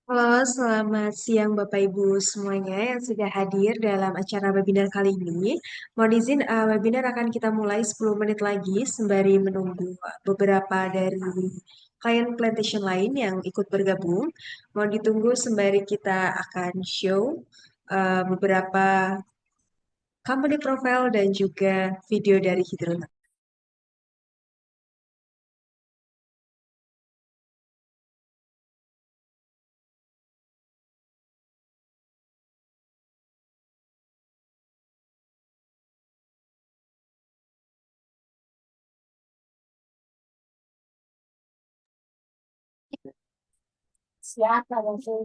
Halo, selamat siang Bapak Ibu semuanya yang sudah hadir dalam acara webinar kali ini. Mohon izin, webinar akan kita mulai 10 menit lagi sembari menunggu beberapa dari klien plantation lain yang ikut bergabung. Mohon ditunggu sembari kita akan show beberapa company profile dan juga video dari Hidronaut. Siap, kalau sih.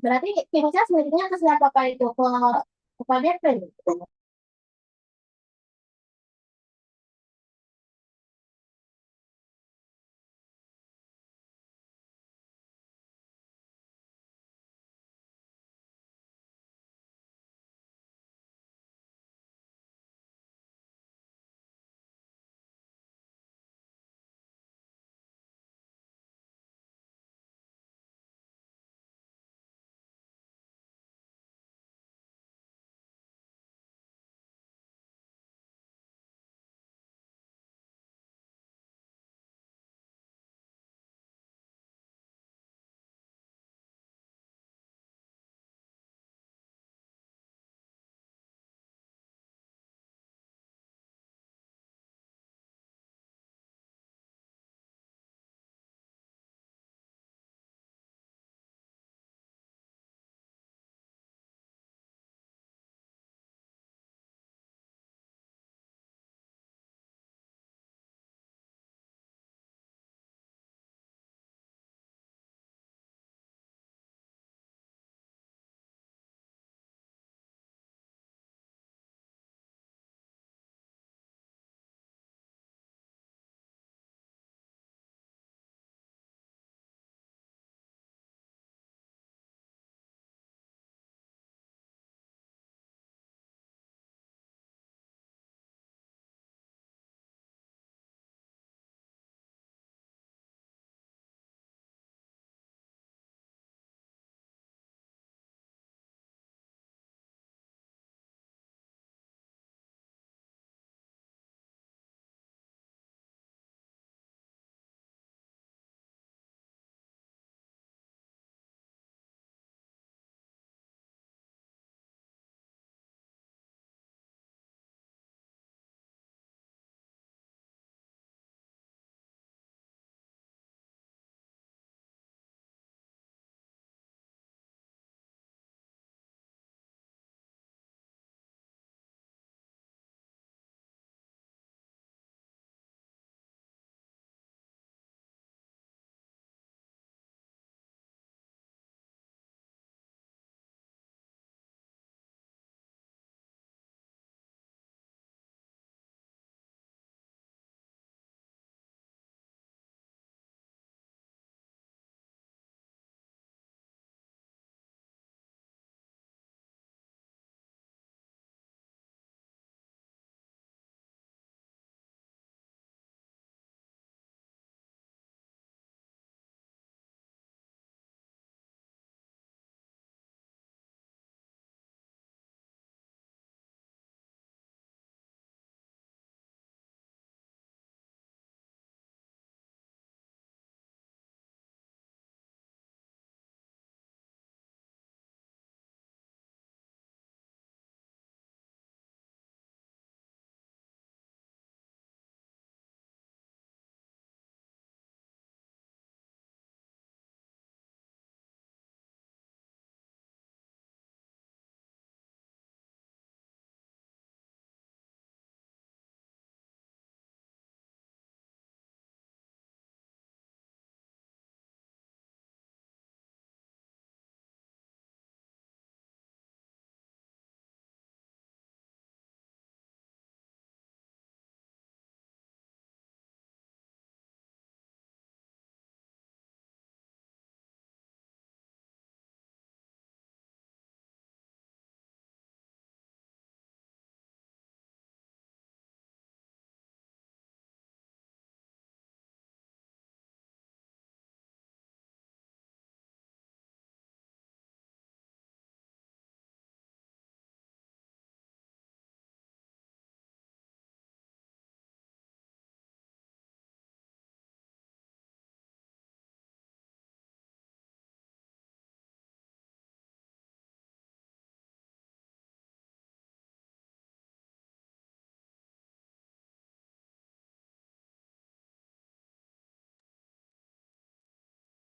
Berarti timnya sebenarnya ke siapa Pak itu? Ke Pak Devin?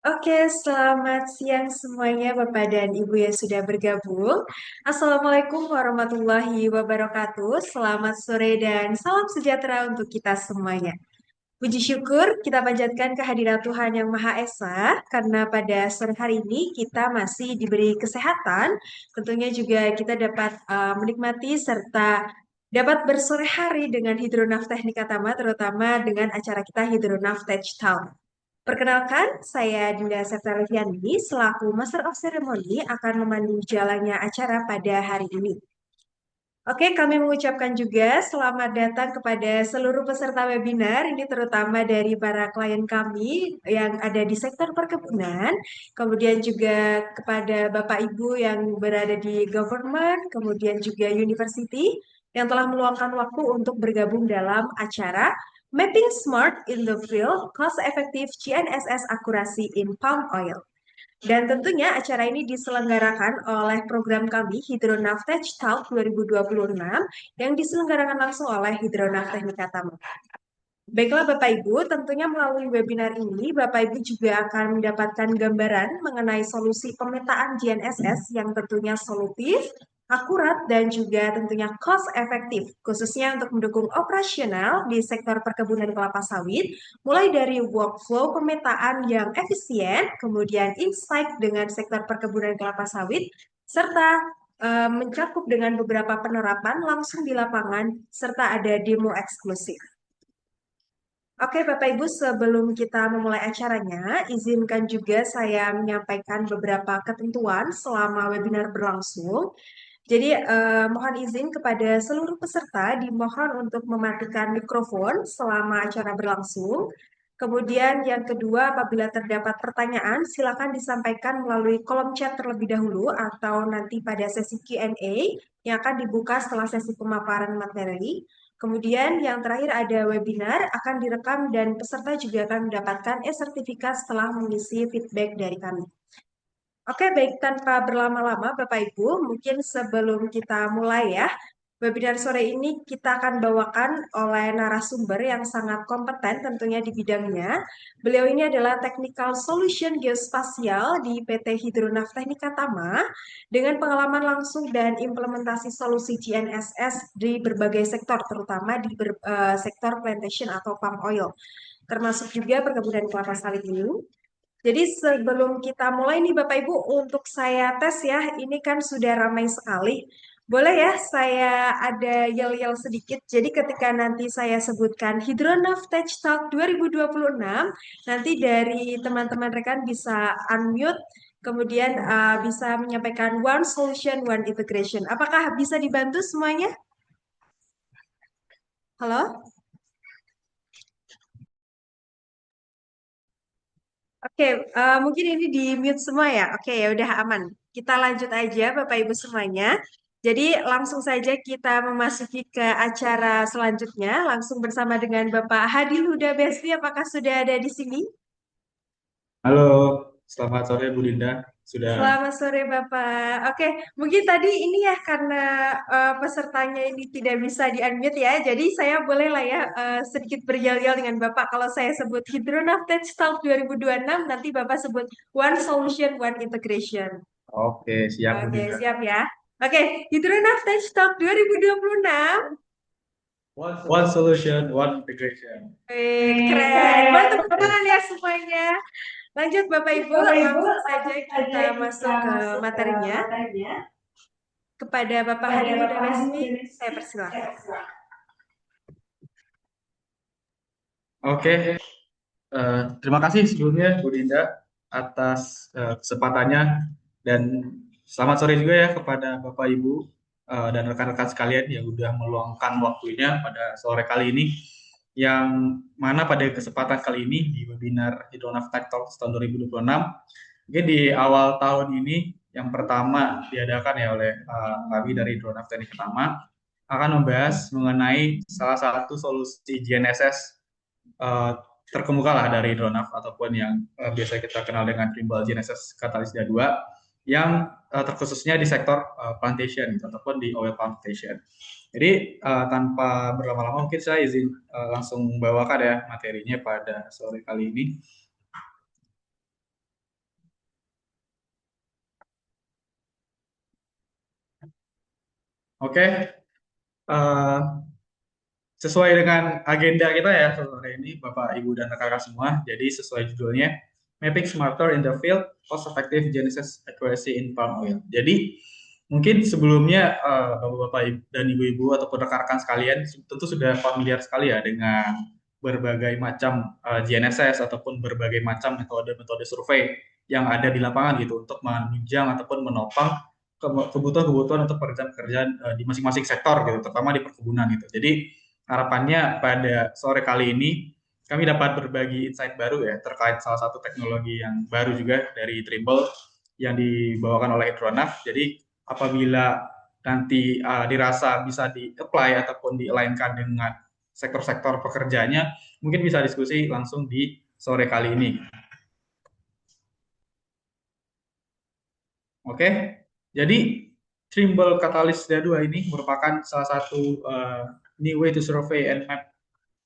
Oke, selamat siang semuanya Bapak dan Ibu yang sudah bergabung. Assalamualaikum warahmatullahi wabarakatuh. Selamat sore dan salam sejahtera untuk kita semuanya. Puji syukur kita panjatkan kehadiran Tuhan Yang Maha Esa karena pada sore hari ini kita masih diberi kesehatan. Tentunya juga kita dapat menikmati serta dapat bersore hari dengan Hidronaf Teknik Atama, terutama dengan acara kita Hidronaf Tech Talk. Perkenalkan, saya Dinda Septaliviani selaku Master of Ceremony akan memandu jalannya acara pada hari ini. Oke, kami mengucapkan juga selamat datang kepada seluruh peserta webinar, ini terutama dari para klien kami yang ada di sektor perkebunan, kemudian juga kepada Bapak Ibu yang berada di government, kemudian juga university, yang telah meluangkan waktu untuk bergabung dalam acara Mapping Smart in the Field, Cost Effective GNSS Accuracy in Palm Oil. Dan tentunya acara ini diselenggarakan oleh program kami Hidronaf Tech Talk 2026 yang diselenggarakan langsung oleh Hidronaf Teknik Atama. Baiklah Bapak Ibu, tentunya melalui webinar ini Bapak Ibu juga akan mendapatkan gambaran mengenai solusi pemetaan GNSS yang tentunya solutif, akurat, dan juga tentunya cost efektif, khususnya untuk mendukung operasional di sektor perkebunan kelapa sawit, mulai dari workflow pemetaan yang efisien, kemudian insight dengan sektor perkebunan kelapa sawit, serta mencakup dengan beberapa penerapan langsung di lapangan, serta ada demo eksklusif. Oke, Bapak Ibu, sebelum kita memulai acaranya, izinkan juga saya menyampaikan beberapa ketentuan selama webinar berlangsung. Jadi, mohon izin kepada seluruh peserta dimohon untuk mematikan mikrofon selama acara berlangsung. Kemudian yang kedua, apabila terdapat pertanyaan, silakan disampaikan melalui kolom chat terlebih dahulu atau nanti pada sesi Q&A yang akan dibuka setelah sesi pemaparan materi. Kemudian yang terakhir ada webinar akan direkam dan peserta juga akan mendapatkan e-sertifikat setelah mengisi feedback dari kami. Oke, baik tanpa berlama-lama Bapak Ibu, mungkin sebelum kita mulai ya, webinar sore ini kita akan bawakan oleh narasumber yang sangat kompeten tentunya di bidangnya. Beliau ini adalah Technical Solution Geospatial di PT Hidronaf Teknika Tama dengan pengalaman langsung dan implementasi solusi GNSS di berbagai sektor, terutama di sektor plantation atau palm oil, termasuk juga perkebunan kelapa sawit ini. Jadi sebelum kita mulai nih Bapak Ibu, untuk saya tes ya, ini kan sudah ramai sekali. Boleh ya saya ada yel-yel sedikit. Jadi ketika nanti saya sebutkan Hidronaf Tech Talk 2026, nanti dari teman-teman rekan bisa unmute, kemudian bisa menyampaikan one solution, one integration. Apakah bisa dibantu semuanya? Halo? Oke, mungkin ini di mute semua ya. Oke, ya udah aman. Kita lanjut aja Bapak Ibu semuanya. Jadi langsung saja kita memasuki ke acara selanjutnya, langsung bersama dengan Bapak Hadi Huda Besti. Apakah sudah ada di sini? Halo, selamat sore Bu Dinda. Sudah. Selamat sore Bapak. Oke, mungkin tadi ini ya karena pesertanya ini tidak bisa di-unmute ya, jadi saya boleh lah ya sedikit beryal-yal dengan Bapak. Kalau saya sebut Hidronaf Tech Talk 2026, nanti Bapak sebut One Solution, One Integration. Oke, siap Bu Oke, Dinda. siap ya. Oke, Hidronaf Tech Talk 2026. One solution, one integration. Keren. Buat tepuk tangan ya semuanya. Lanjut Bapak Ibu, langsung saja kita masuk ke materinya. Kepada Bapak Hadi Huda Besti, saya persilahkan. Oke, terima kasih sebelumnya Bu Dinda atas kesempatannya dan selamat sore juga ya kepada Bapak Ibu dan rekan-rekan sekalian yang sudah meluangkan waktunya pada sore kali ini, yang mana pada kesempatan kali ini di webinar Hidronaf Tech Talks tahun 2026, mungkin di awal tahun ini yang pertama diadakan ya oleh kami dari Hidronaf Teknik Utama, akan membahas mengenai salah satu solusi GNSS terkemuka lah dari Hidronaf, ataupun yang biasa kita kenal dengan Trimble GNSS Catalyst 2, yang terkhususnya di sektor plantation gitu, ataupun di oil plantation. Jadi tanpa berlama-lama mungkin saya izin langsung bawakan ya materinya pada sore kali ini. Oke, eh, sesuai dengan agenda kita ya sore ini, Bapak, Ibu, dan kakak semua. Jadi sesuai judulnya, Mapping Smarter in the Field, Cost Effective Genesis Accuracy in Palm Oil. Jadi mungkin sebelumnya Bapak-Bapak dan Ibu-Ibu ataupun rekan-rekan sekalian tentu sudah familiar sekali ya dengan berbagai macam GNSS ataupun berbagai macam metode-metode survei yang ada di lapangan gitu untuk menunjang ataupun menopang kebutuhan-kebutuhan untuk pekerjaan-pekerjaan di masing-masing sektor gitu, terutama di perkebunan gitu. Jadi harapannya pada sore kali ini kami dapat berbagi insight baru ya terkait salah satu teknologi yang baru juga dari Trimble yang dibawakan oleh Hydronav. Jadi apabila nanti dirasa bisa di-apply ataupun di-align-kan dengan sektor-sektor pekerjaannya, mungkin bisa diskusi langsung di sore kali ini. Oke, jadi Trimble Catalyst D2 ini merupakan salah satu new way to survey and map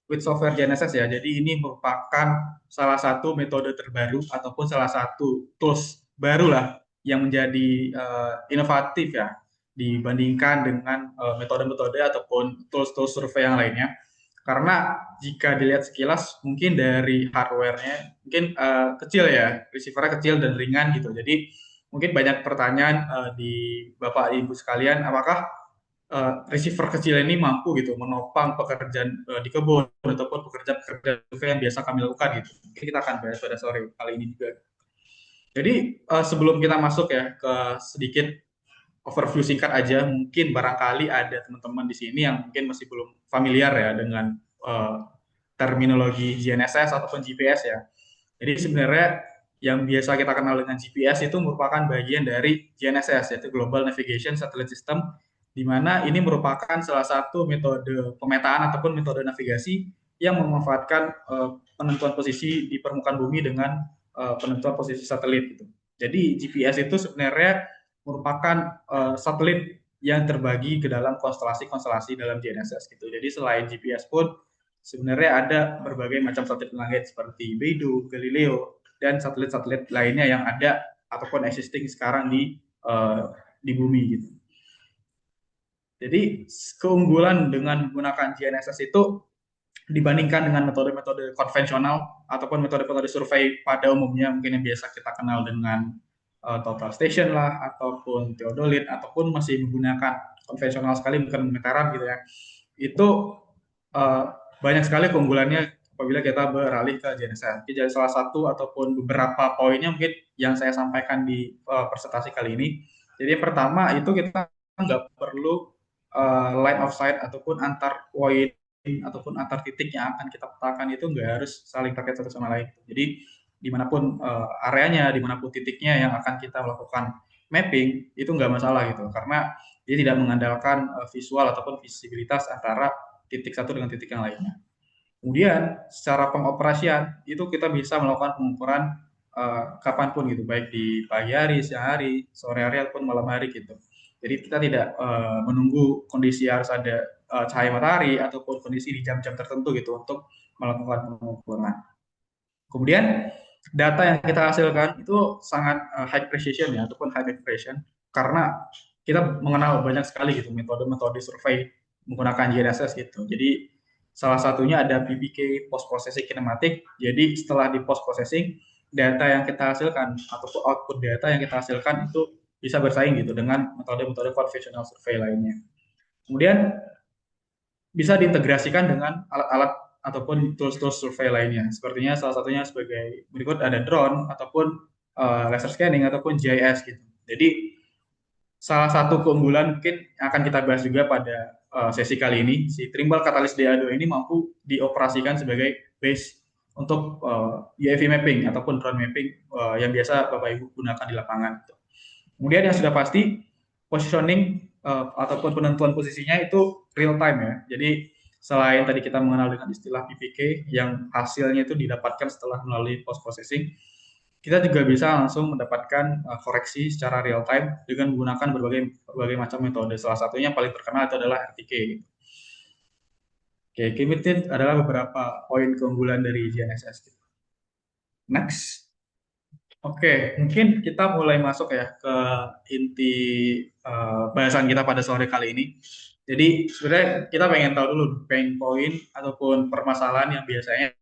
with software GNSS ya. Jadi ini merupakan salah satu metode terbaru ataupun salah satu tools baru lah yang menjadi inovatif ya dibandingkan dengan metode-metode ataupun tools-tools survei yang lainnya. Karena jika dilihat sekilas mungkin dari hardware-nya mungkin kecil ya, receiver-nya kecil dan ringan gitu. Jadi mungkin banyak pertanyaan di Bapak Ibu sekalian, apakah receiver kecil ini mampu gitu menopang pekerjaan di kebun ataupun pekerjaan yang biasa kami lakukan gitu. Mungkin kita akan bahas pada sore kali ini juga. Jadi sebelum kita masuk ya ke sedikit overview singkat aja, mungkin barangkali ada teman-teman di sini yang mungkin masih belum familiar ya dengan terminologi GNSS ataupun GPS ya. Jadi sebenarnya yang biasa kita kenal dengan GPS itu merupakan bagian dari GNSS, yaitu Global Navigation Satellite System, di mana ini merupakan salah satu metode pemetaan ataupun metode navigasi yang memanfaatkan penentuan posisi di permukaan bumi dengan penentuan posisi satelit. Gitu. Jadi GPS itu sebenarnya merupakan satelit yang terbagi ke dalam konstelasi-konstelasi dalam GNSS gitu. Jadi selain GPS pun sebenarnya ada berbagai macam satelit langit seperti Beidou, Galileo, dan satelit-satelit lainnya yang ada ataupun existing sekarang di bumi gitu. Jadi keunggulan dengan menggunakan GNSS itu dibandingkan dengan metode-metode konvensional ataupun metode-metode survei pada umumnya mungkin yang biasa kita kenal dengan total station lah ataupun theodolit ataupun masih menggunakan konvensional sekali bukan meteran gitu ya. Itu uh, banyak sekali keunggulannya apabila kita beralih ke GNSS. Jadi salah satu ataupun beberapa poinnya mungkin yang saya sampaikan di presentasi kali ini. Jadi yang pertama itu kita nggak perlu line of sight ataupun antar poin ataupun antar titik yang akan kita petakan itu nggak harus saling terkait satu sama lain. Jadi dimanapun areanya, dimanapun titiknya yang akan kita melakukan mapping itu nggak masalah gitu, karena dia tidak mengandalkan visual ataupun visibilitas antara titik satu dengan titik yang lainnya. Kemudian secara pengoperasian itu kita bisa melakukan pengukuran kapanpun gitu, baik di pagi hari, siang hari, sore hari ataupun malam hari gitu. Jadi kita tidak menunggu kondisi harus ada cahaya matahari ataupun kondisi di jam-jam tertentu gitu untuk melakukan pengukuran. Kemudian data yang kita hasilkan itu sangat high precision ya ataupun high accuracy karena kita mengenal banyak sekali gitu metode-metode survei menggunakan GNSS gitu. Jadi salah satunya ada PPK post processing kinematic. Jadi setelah di post processing data yang kita hasilkan ataupun output data yang kita hasilkan itu bisa bersaing gitu dengan metode-metode konvensional survei lainnya. Kemudian bisa diintegrasikan dengan alat-alat ataupun tools-tools survei lainnya. Sepertinya salah satunya sebagai berikut ada drone ataupun laser scanning ataupun GIS gitu. Jadi salah satu keunggulan mungkin akan kita bahas juga pada sesi kali ini, si Trimble Catalyst DA2 ini mampu dioperasikan sebagai base untuk UAV mapping ataupun drone mapping yang biasa Bapak Ibu gunakan di lapangan. Gitu. Kemudian yang sudah pasti positioning ataupun penentuan posisinya itu real time ya. Jadi selain tadi kita mengenal dengan istilah PPK yang hasilnya itu didapatkan setelah melalui post processing, kita juga bisa langsung mendapatkan koreksi secara real time dengan menggunakan berbagai macam metode. Salah satunya yang paling terkenal itu adalah RTK. Oke, itu adalah beberapa poin keunggulan dari GNSS. Next. Oke, mungkin kita mulai masuk ya ke inti bahasan kita pada sore kali ini. Jadi sebenarnya kita pengen tahu dulu pain point ataupun permasalahan yang biasanya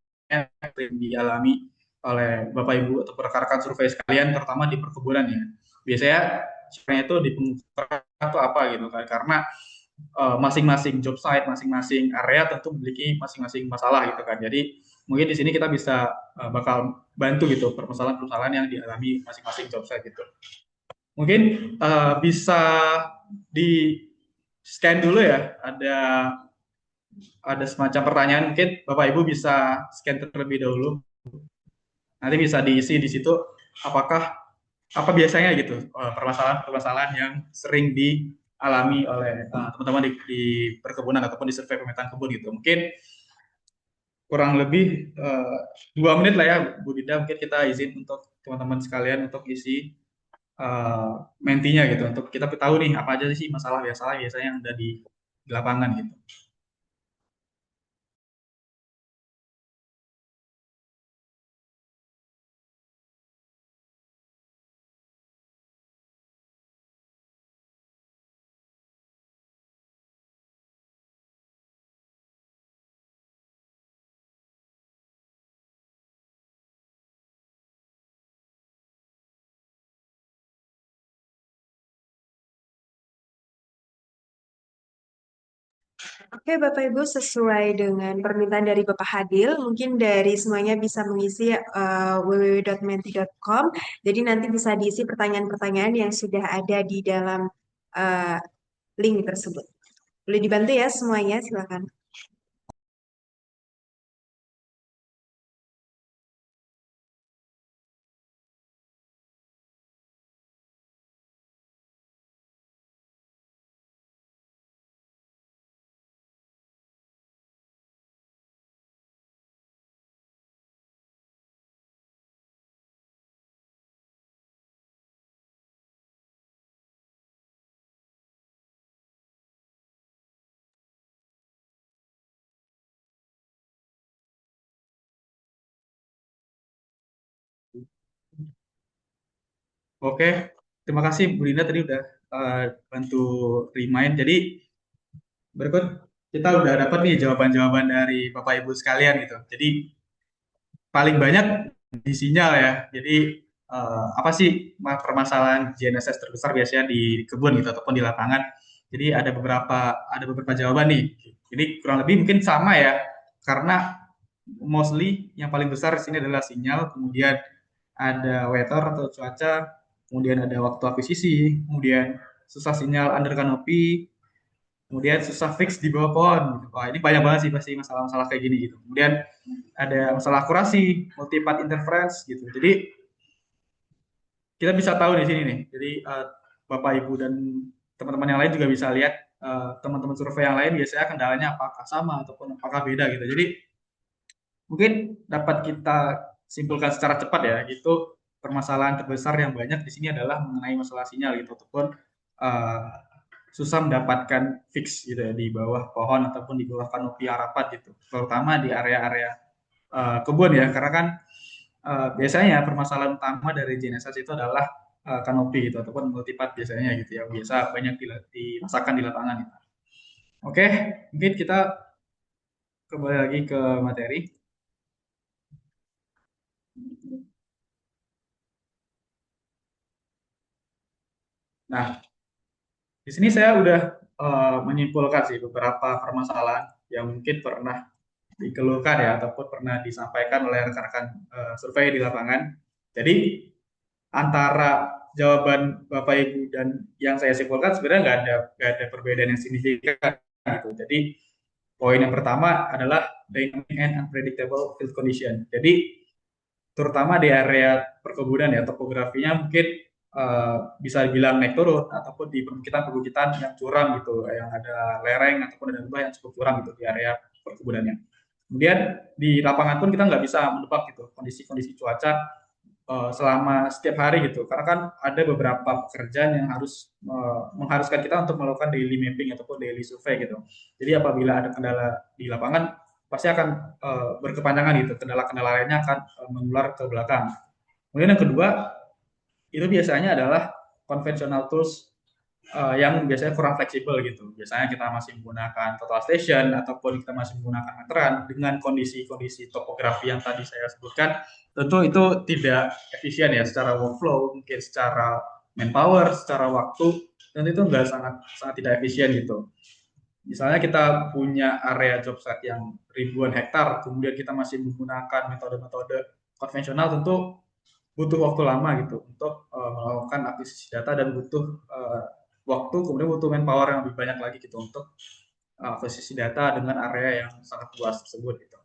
sering dialami oleh Bapak Ibu atau rekan-rekan survei sekalian, terutama di perkebunan ya. Biasanya sebenarnya itu di pengukuran itu apa gitu kan? Karena masing-masing job site, masing-masing area tentu memiliki masing-masing masalah gitu kan. Jadi mungkin di sini kita bisa bakal bantu gitu permasalahan-permasalahan yang dialami masing-masing job site gitu. Mungkin bisa di scan dulu ya, ada semacam pertanyaan mungkin Bapak Ibu bisa scan terlebih dahulu. Nanti bisa diisi di situ apakah apa biasanya gitu permasalahan-permasalahan yang sering dialami oleh teman-teman di perkebunan ataupun di survei pemetaan kebun gitu. Mungkin kurang lebih 2 menit lah ya Bu Dinda, mungkin kita izin untuk teman-teman sekalian untuk isi mentinya gitu untuk kita tahu nih apa aja sih masalah biasanya yang ada di lapangan gitu. Oke, Bapak Ibu, sesuai dengan permintaan dari Bapak Hadil, mungkin dari semuanya bisa mengisi www.menti.com. Jadi nanti bisa diisi pertanyaan-pertanyaan yang sudah ada di dalam eh, link tersebut. Boleh dibantu ya semuanya, silakan. Oke, terima kasih Bu Dinda tadi udah bantu remind. Jadi berikut kita udah dapat nih jawaban-jawaban dari Bapak Ibu sekalian gitu. Jadi paling banyak di sinyal ya. Jadi apa sih permasalahan GNSS terbesar biasanya di kebun gitu ataupun di lapangan. Jadi ada beberapa jawaban nih. Jadi kurang lebih mungkin sama ya. Karena mostly yang paling besar di sini adalah sinyal, kemudian ada weather atau cuaca, kemudian ada waktu akuisisi, kemudian susah sinyal under canopy, kemudian susah fix di bawah pohon gitu. Wah, ini banyak banget sih pasti masalah-masalah kayak gini gitu. Kemudian ada masalah akurasi, multi-path interference gitu. Jadi kita bisa tahu di sini nih. Jadi Bapak Ibu dan teman-teman yang lain juga bisa lihat teman-teman survei yang lain biasanya kendalanya apakah sama ataupun apakah beda gitu. Jadi mungkin dapat kita simpulkan secara cepat ya, itu permasalahan terbesar yang banyak di sini adalah mengenai masalah sinyal gitu ataupun uh, susah mendapatkan fix gitu ya di bawah pohon ataupun di bawah kanopi yang rapat gitu, terutama di area-area kebun ya, karena kan biasanya permasalahan utama dari GNSS itu adalah kanopi gitu ataupun multipath biasanya gitu ya, biasa banyak dirasakan di lapangan gitu. Oke, mungkin kita kembali lagi ke materi. Nah, di sini saya udah menyimpulkan sih beberapa permasalahan yang mungkin pernah dikeluhkan ya ataupun pernah disampaikan oleh rekan-rekan survei di lapangan. Jadi antara jawaban Bapak Ibu dan yang saya simpulkan sebenarnya nggak ada perbedaan yang signifikan gitu. Jadi poin yang pertama adalah dynamic and unpredictable field condition. Jadi terutama di area perkebunan ya, topografinya mungkin bisa dibilang naik turun ataupun di perbukitan-perbukitan yang curam gitu, yang ada lereng ataupun ada lembah yang cukup curam gitu di area perkebunannya. Kemudian di lapangan pun kita nggak bisa menebak gitu kondisi-kondisi cuaca selama setiap hari gitu, karena kan ada beberapa pekerjaan yang harus mengharuskan kita untuk melakukan daily mapping ataupun daily survey gitu. Jadi apabila ada kendala di lapangan pasti akan berkepanjangan gitu, kendala-kendala lainnya akan mengular ke belakang. Kemudian yang kedua, itu biasanya adalah conventional tools yang biasanya kurang fleksibel gitu. Biasanya kita masih menggunakan total station ataupun kita masih menggunakan meteran dengan kondisi-kondisi topografi yang tadi saya sebutkan, tentu itu tidak efisien ya secara workflow, mungkin secara manpower, secara waktu, dan itu enggak sangat sangat tidak efisien gitu. Misalnya kita punya area job site yang ribuan hektar, kemudian kita masih menggunakan metode-metode konvensional, tentu butuh waktu lama gitu untuk melakukan akuisisi data dan butuh waktu, kemudian butuh manpower yang lebih banyak lagi gitu untuk akuisisi data dengan area yang sangat luas tersebut gitu.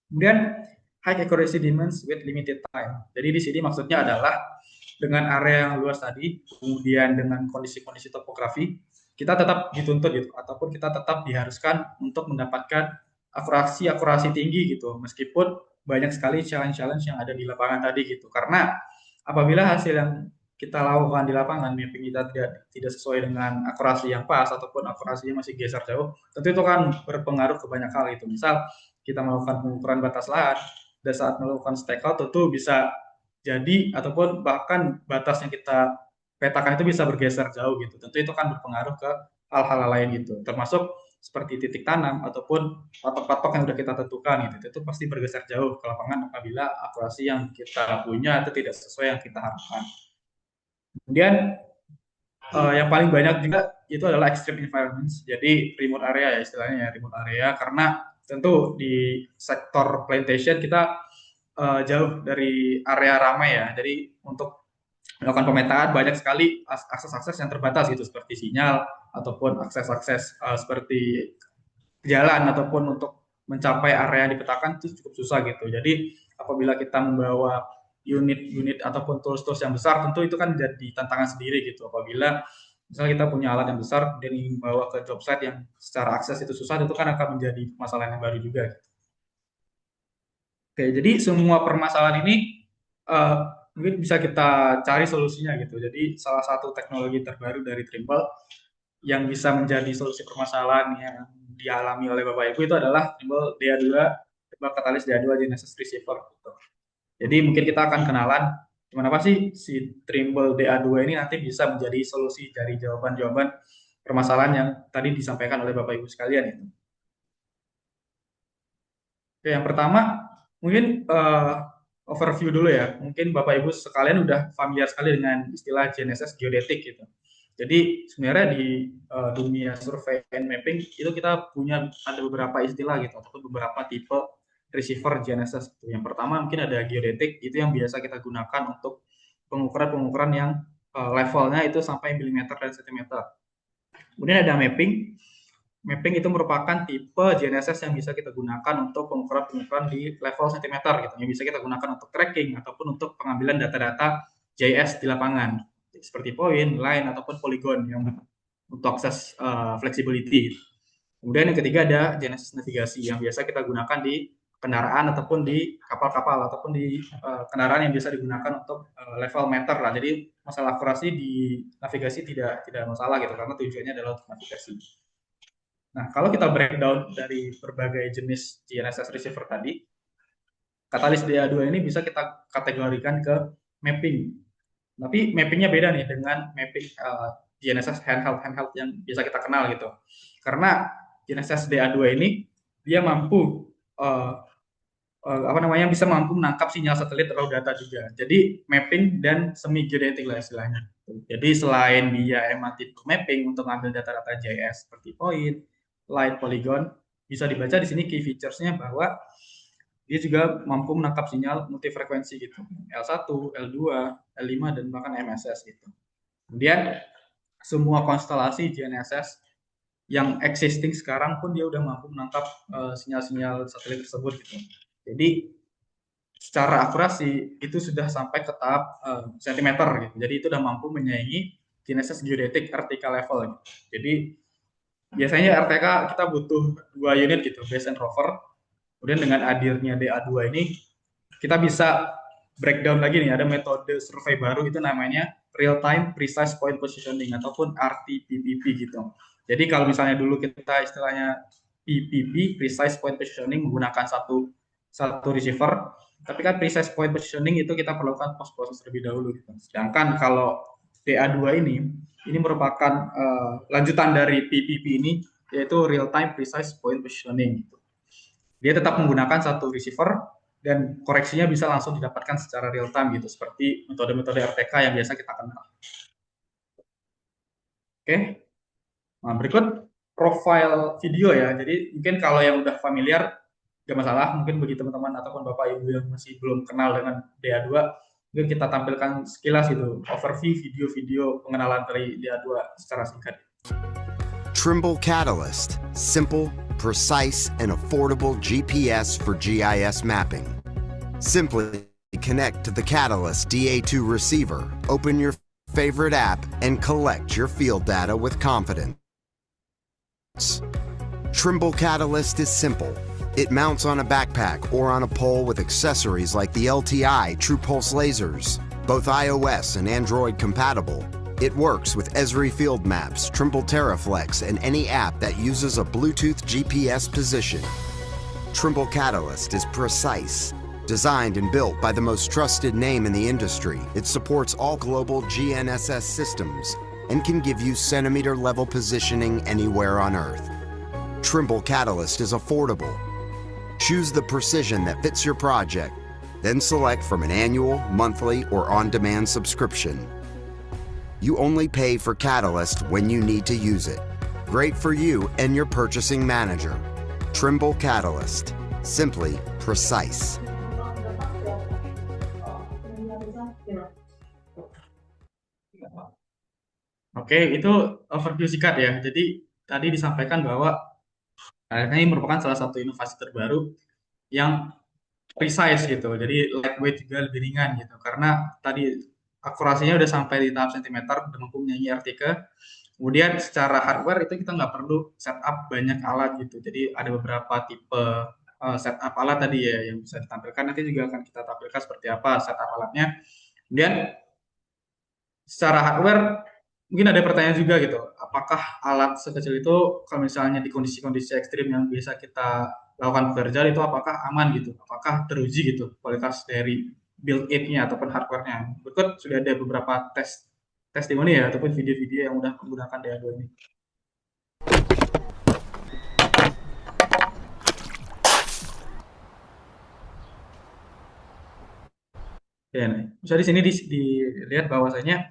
Kemudian high accuracy demands with limited time. Jadi di sini maksudnya adalah dengan area yang luas tadi, kemudian dengan kondisi-kondisi topografi, kita tetap dituntut gitu, ataupun kita tetap diharuskan untuk mendapatkan akurasi tinggi gitu, meskipun banyak sekali challenge-challenge yang ada di lapangan tadi gitu. Karena apabila hasil yang kita lakukan di lapangan, mapping kita tidak sesuai dengan akurasi yang pas, ataupun akurasinya masih geser jauh, tentu itu kan berpengaruh ke banyak hal itu. Misal kita melakukan pengukuran batas lahan, dan saat melakukan stakeout tentu bisa jadi ataupun bahkan batas yang kita petakan itu bisa bergeser jauh gitu. Tentu itu kan berpengaruh ke hal-hal lain gitu. Termasuk seperti titik tanam ataupun patok-patok yang sudah kita tentukan gitu. Itu pasti bergeser jauh ke lapangan apabila akurasi yang kita punya itu tidak sesuai yang kita harapkan. Kemudian yang paling banyak juga itu adalah extreme environments. Jadi remote area ya istilahnya ya, remote area, karena tentu di sektor plantation kita jauh dari area ramai ya. Jadi untuk melakukan pemetaan banyak sekali akses-akses yang terbatas gitu, seperti sinyal ataupun akses-akses seperti jalan ataupun untuk mencapai area yang dipetakan itu cukup susah gitu. Jadi apabila kita membawa unit-unit ataupun tools-tools yang besar, tentu itu kan jadi tantangan sendiri gitu. Apabila misalnya kita punya alat yang besar dan ingin bawa ke job site yang secara akses itu susah, itu kan akan menjadi masalah yang baru juga gitu. Oke, jadi semua permasalahan ini uh, mungkin bisa kita cari solusinya gitu. Jadi salah satu teknologi terbaru dari Trimble yang bisa menjadi solusi permasalahan yang dialami oleh Bapak Ibu itu adalah Trimble DA2, Trimble Catalyst DA2 Genesis Receiver gitu. Jadi mungkin kita akan kenalan gimana apa sih si Trimble DA2 ini nanti bisa menjadi solusi dari jawaban-jawaban permasalahan yang tadi disampaikan oleh Bapak Ibu sekalian itu. Oke, yang pertama mungkin overview dulu ya. Mungkin Bapak Ibu sekalian udah familiar sekali dengan istilah GNSS geodetik gitu. Jadi sebenarnya di dunia survei and mapping itu kita punya ada beberapa istilah gitu ataupun beberapa tipe receiver GNSS. Yang pertama mungkin ada geodetik, itu yang biasa kita gunakan untuk pengukuran-pengukuran yang levelnya itu sampai milimeter dan sentimeter. Kemudian ada mapping. Mapping itu merupakan tipe GNSS yang bisa kita gunakan untuk pengukuran-pengukuran di level sentimeter gitu. Yang bisa kita gunakan untuk tracking ataupun untuk pengambilan data-data GIS di lapangan seperti point, line ataupun polygon yang untuk akses flexibility. Kemudian yang ketiga ada GNSS navigasi yang biasa kita gunakan di kendaraan ataupun di kapal-kapal ataupun di kendaraan yang bisa digunakan untuk level meter lah. Jadi masalah akurasi di navigasi tidak masalah gitu karena tujuannya adalah untuk navigasi. Nah, kalau kita breakdown dari berbagai jenis GNSS receiver tadi, Catalyst DA2 ini bisa kita kategorikan ke mapping. Tapi mappingnya beda nih dengan mapping GNSS handheld yang bisa kita kenal gitu. Karena GNSS DA2 ini dia mampu bisa mampu menangkap sinyal satelit raw data juga. Jadi mapping dan semi geodetik lah istilahnya. Jadi selain dia emang tipe mapping untuk ngambil data-data GIS seperti point, line, polygon, bisa dibaca di sini key features-nya bahwa dia juga mampu menangkap sinyal multifrekuensi gitu. L1, L2, L5 dan bahkan MSS gitu. Kemudian semua konstelasi GNSS yang existing sekarang pun dia udah mampu menangkap sinyal-sinyal satelit tersebut gitu. Jadi secara akurasi itu sudah sampai ke tahap sentimeter gitu. Jadi itu udah mampu menyaingi GNSS geodetik RTK level gitu. Jadi biasanya RTK kita butuh 2 unit gitu, base and rover. Kemudian dengan hadirnya DA2 ini kita bisa breakdown lagi nih, ada metode survei baru itu namanya real time precise point positioning ataupun RTPPP gitu. Jadi kalau misalnya dulu kita istilahnya PPP, precise point positioning, menggunakan satu receiver, Tapi kan precise point positioning itu kita perlukan post process terlebih dahulu gitu. Sedangkan kalau DA2 ini merupakan lanjutan dari PPP ini, yaitu real time precise point positioning gitu. Dia tetap menggunakan satu receiver dan koreksinya bisa langsung didapatkan secara real time gitu, seperti metode-metode RTK yang biasa kita kenal. Oke. Nah, berikut profile video ya. Jadi mungkin kalau yang udah familiar gak masalah, mungkin bagi teman-teman ataupun Bapak Ibu yang masih belum kenal dengan DA2, mungkin kita tampilkan sekilas itu overview video-video pengenalan dari DA2 secara singkat. Trimble Catalyst, simple, precise, and affordable GPS for GIS mapping. Simply connect to the Catalyst DA2 receiver, open your favorite app, and collect your field data with confidence. Trimble Catalyst is simple. It mounts on a backpack or on a pole with accessories like the LTI TruePulse lasers, both iOS and Android compatible. It works with Esri Field Maps, Trimble TerraFlex, and any app that uses a Bluetooth GPS position. Trimble Catalyst is precise. Designed and built by the most trusted name in the industry, it supports all global GNSS systems and can give you centimeter-level positioning anywhere on Earth. Trimble Catalyst is affordable. Choose the precision that fits your project, then select from an annual, monthly, or on-demand subscription. You only pay for Catalyst when you need to use it. Great for you and your purchasing manager. Trimble Catalyst. Simply precise. Oke, itu overview singkat ya. Jadi tadi disampaikan bahwa ini merupakan salah satu inovasi terbaru yang precise gitu. Jadi lightweight juga lebih ringan gitu. Karena tadi akurasinya udah sampai di tahap sentimeter, udah mampu menyanyi RTK. Kemudian secara hardware itu kita nggak perlu setup banyak alat gitu. Jadi ada beberapa tipe setup alat tadi ya yang bisa ditampilkan. Nanti juga akan kita tampilkan seperti apa setup alatnya. Kemudian secara hardware mungkin ada pertanyaan juga gitu, apakah alat sekecil itu kalau misalnya di kondisi-kondisi ekstrim yang biasa kita lakukan pekerjaan itu apakah aman gitu, apakah teruji gitu kualitas dari build-in-nya ataupun hardware-nya. Berikut sudah ada beberapa testimoni ya ataupun video-video yang udah menggunakan DA2 ini. Ya, nah, bisa di sini dilihat bahwasanya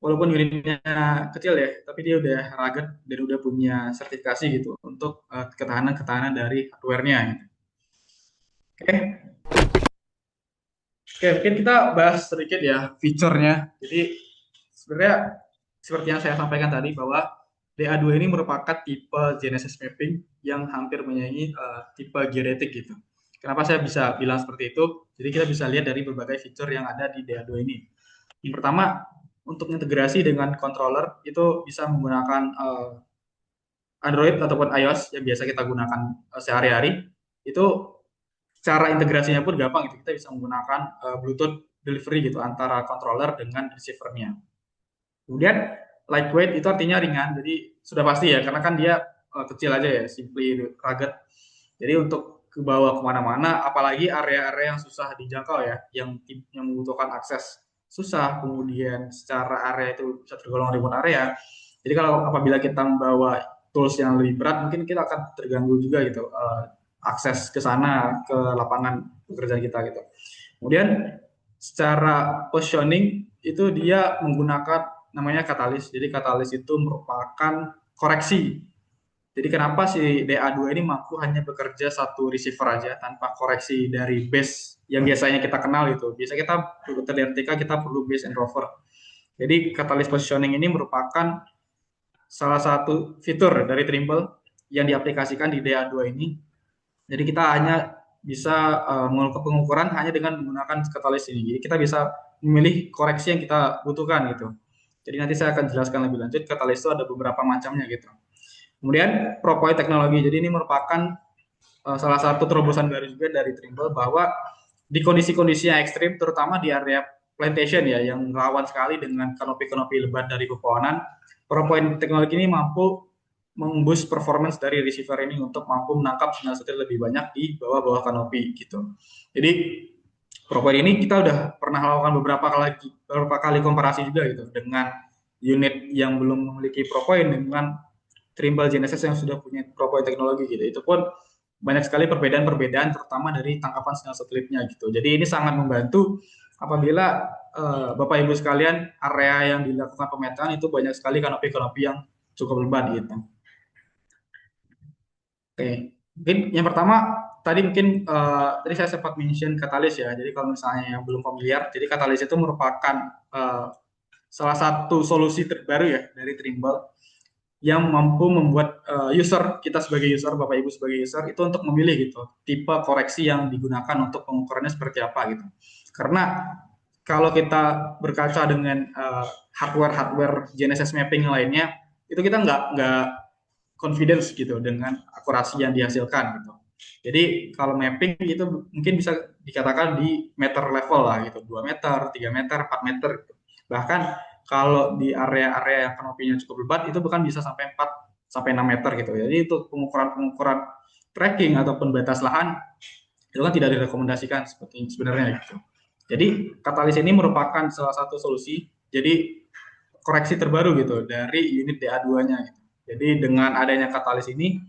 walaupun unitnya kecil ya, tapi dia udah rugged dan udah punya sertifikasi gitu untuk ketahanan dari hardware-nya. Gitu. Oke. Oke, mungkin kita bahas sedikit ya fiturnya. Jadi sebenarnya seperti yang saya sampaikan tadi bahwa DA2 ini merupakan tipe GNSS mapping yang hampir menyaingi tipe geodetik gitu. Kenapa saya bisa bilang seperti itu? Jadi kita bisa lihat dari berbagai fitur yang ada di DA2 ini. Yang pertama, untuk integrasi dengan controller itu bisa menggunakan Android ataupun iOS yang biasa kita gunakan sehari-hari. Itu cara integrasinya pun gampang gitu. Kita bisa menggunakan Bluetooth delivery gitu antara controller dengan receiver-nya. Kemudian lightweight itu artinya ringan. Jadi sudah pasti ya karena kan dia kecil aja ya, simply rugged. Jadi untuk ke bawah kemana-mana, apalagi area-area yang susah dijangkau ya, yang membutuhkan akses susah, kemudian secara area itu bisa tergolong remote area. Jadi kalau apabila kita membawa tools yang lebih berat, mungkin kita akan terganggu juga gitu akses ke sana, ke lapangan pekerjaan kita gitu. Kemudian secara positioning itu dia menggunakan namanya katalis. Jadi katalis itu merupakan koreksi. Jadi kenapa si DA2 ini mampu hanya bekerja satu receiver aja tanpa koreksi dari base yang biasanya kita kenal gitu. Biasa kita perlu RTK, kita perlu base and rover. Jadi catalyst positioning ini merupakan salah satu fitur dari Trimble yang diaplikasikan di DA2 ini. Jadi kita hanya bisa melakukan pengukuran hanya dengan menggunakan catalyst ini. Jadi kita bisa memilih koreksi yang kita butuhkan gitu. Jadi nanti saya akan jelaskan lebih lanjut. Catalyst itu ada beberapa macamnya gitu. Kemudian ProPoint teknologi, jadi ini merupakan salah satu terobosan baru juga dari Trimble bahwa di kondisi-kondisi yang ekstrim, terutama di area plantation ya, yang rawan sekali dengan kanopi-kanopi lebat dari pepohonan, ProPoint teknologi ini mampu memboost performance dari receiver ini untuk mampu menangkap sinyal satelit lebih banyak di bawah-bawah kanopi gitu. Jadi ProPoint ini kita udah pernah lakukan beberapa kali komparasi juga gitu dengan unit yang belum memiliki ProPoint dengan Trimble GNSS yang sudah punya ProPoint teknologi gitu. Itu pun banyak sekali perbedaan-perbedaan terutama dari tangkapan sinyal satelitnya gitu. Jadi ini sangat membantu apabila Bapak Ibu sekalian area yang dilakukan pemetaan itu banyak sekali kanopi-kanopi yang cukup lebat gitu. Oke, mungkin yang pertama tadi saya sempat mention katalis ya. Jadi kalau misalnya yang belum familiar, jadi katalis itu merupakan salah satu solusi terbaru ya dari Trimble yang mampu membuat kita sebagai user, Bapak Ibu sebagai user itu untuk memilih gitu tipe koreksi yang digunakan untuk pengukurannya seperti apa gitu. Karena kalau kita berkaca dengan hardware GNSS mapping lainnya, itu kita nggak confidence gitu dengan akurasi yang dihasilkan gitu. Jadi kalau mapping itu mungkin bisa dikatakan di meter level lah gitu, 2 meter, 3 meter, 4 meter. Bahkan kalau di area-area yang kanopinya cukup lebat itu bahkan bisa sampai 4 sampai 6 meter gitu. Jadi untuk pengukuran tracking ataupun batas lahan itu kan tidak direkomendasikan seperti sebenarnya gitu. Jadi katalis ini merupakan salah satu solusi. Jadi koreksi terbaru gitu dari unit DA2-nya gitu. Jadi dengan adanya katalis ini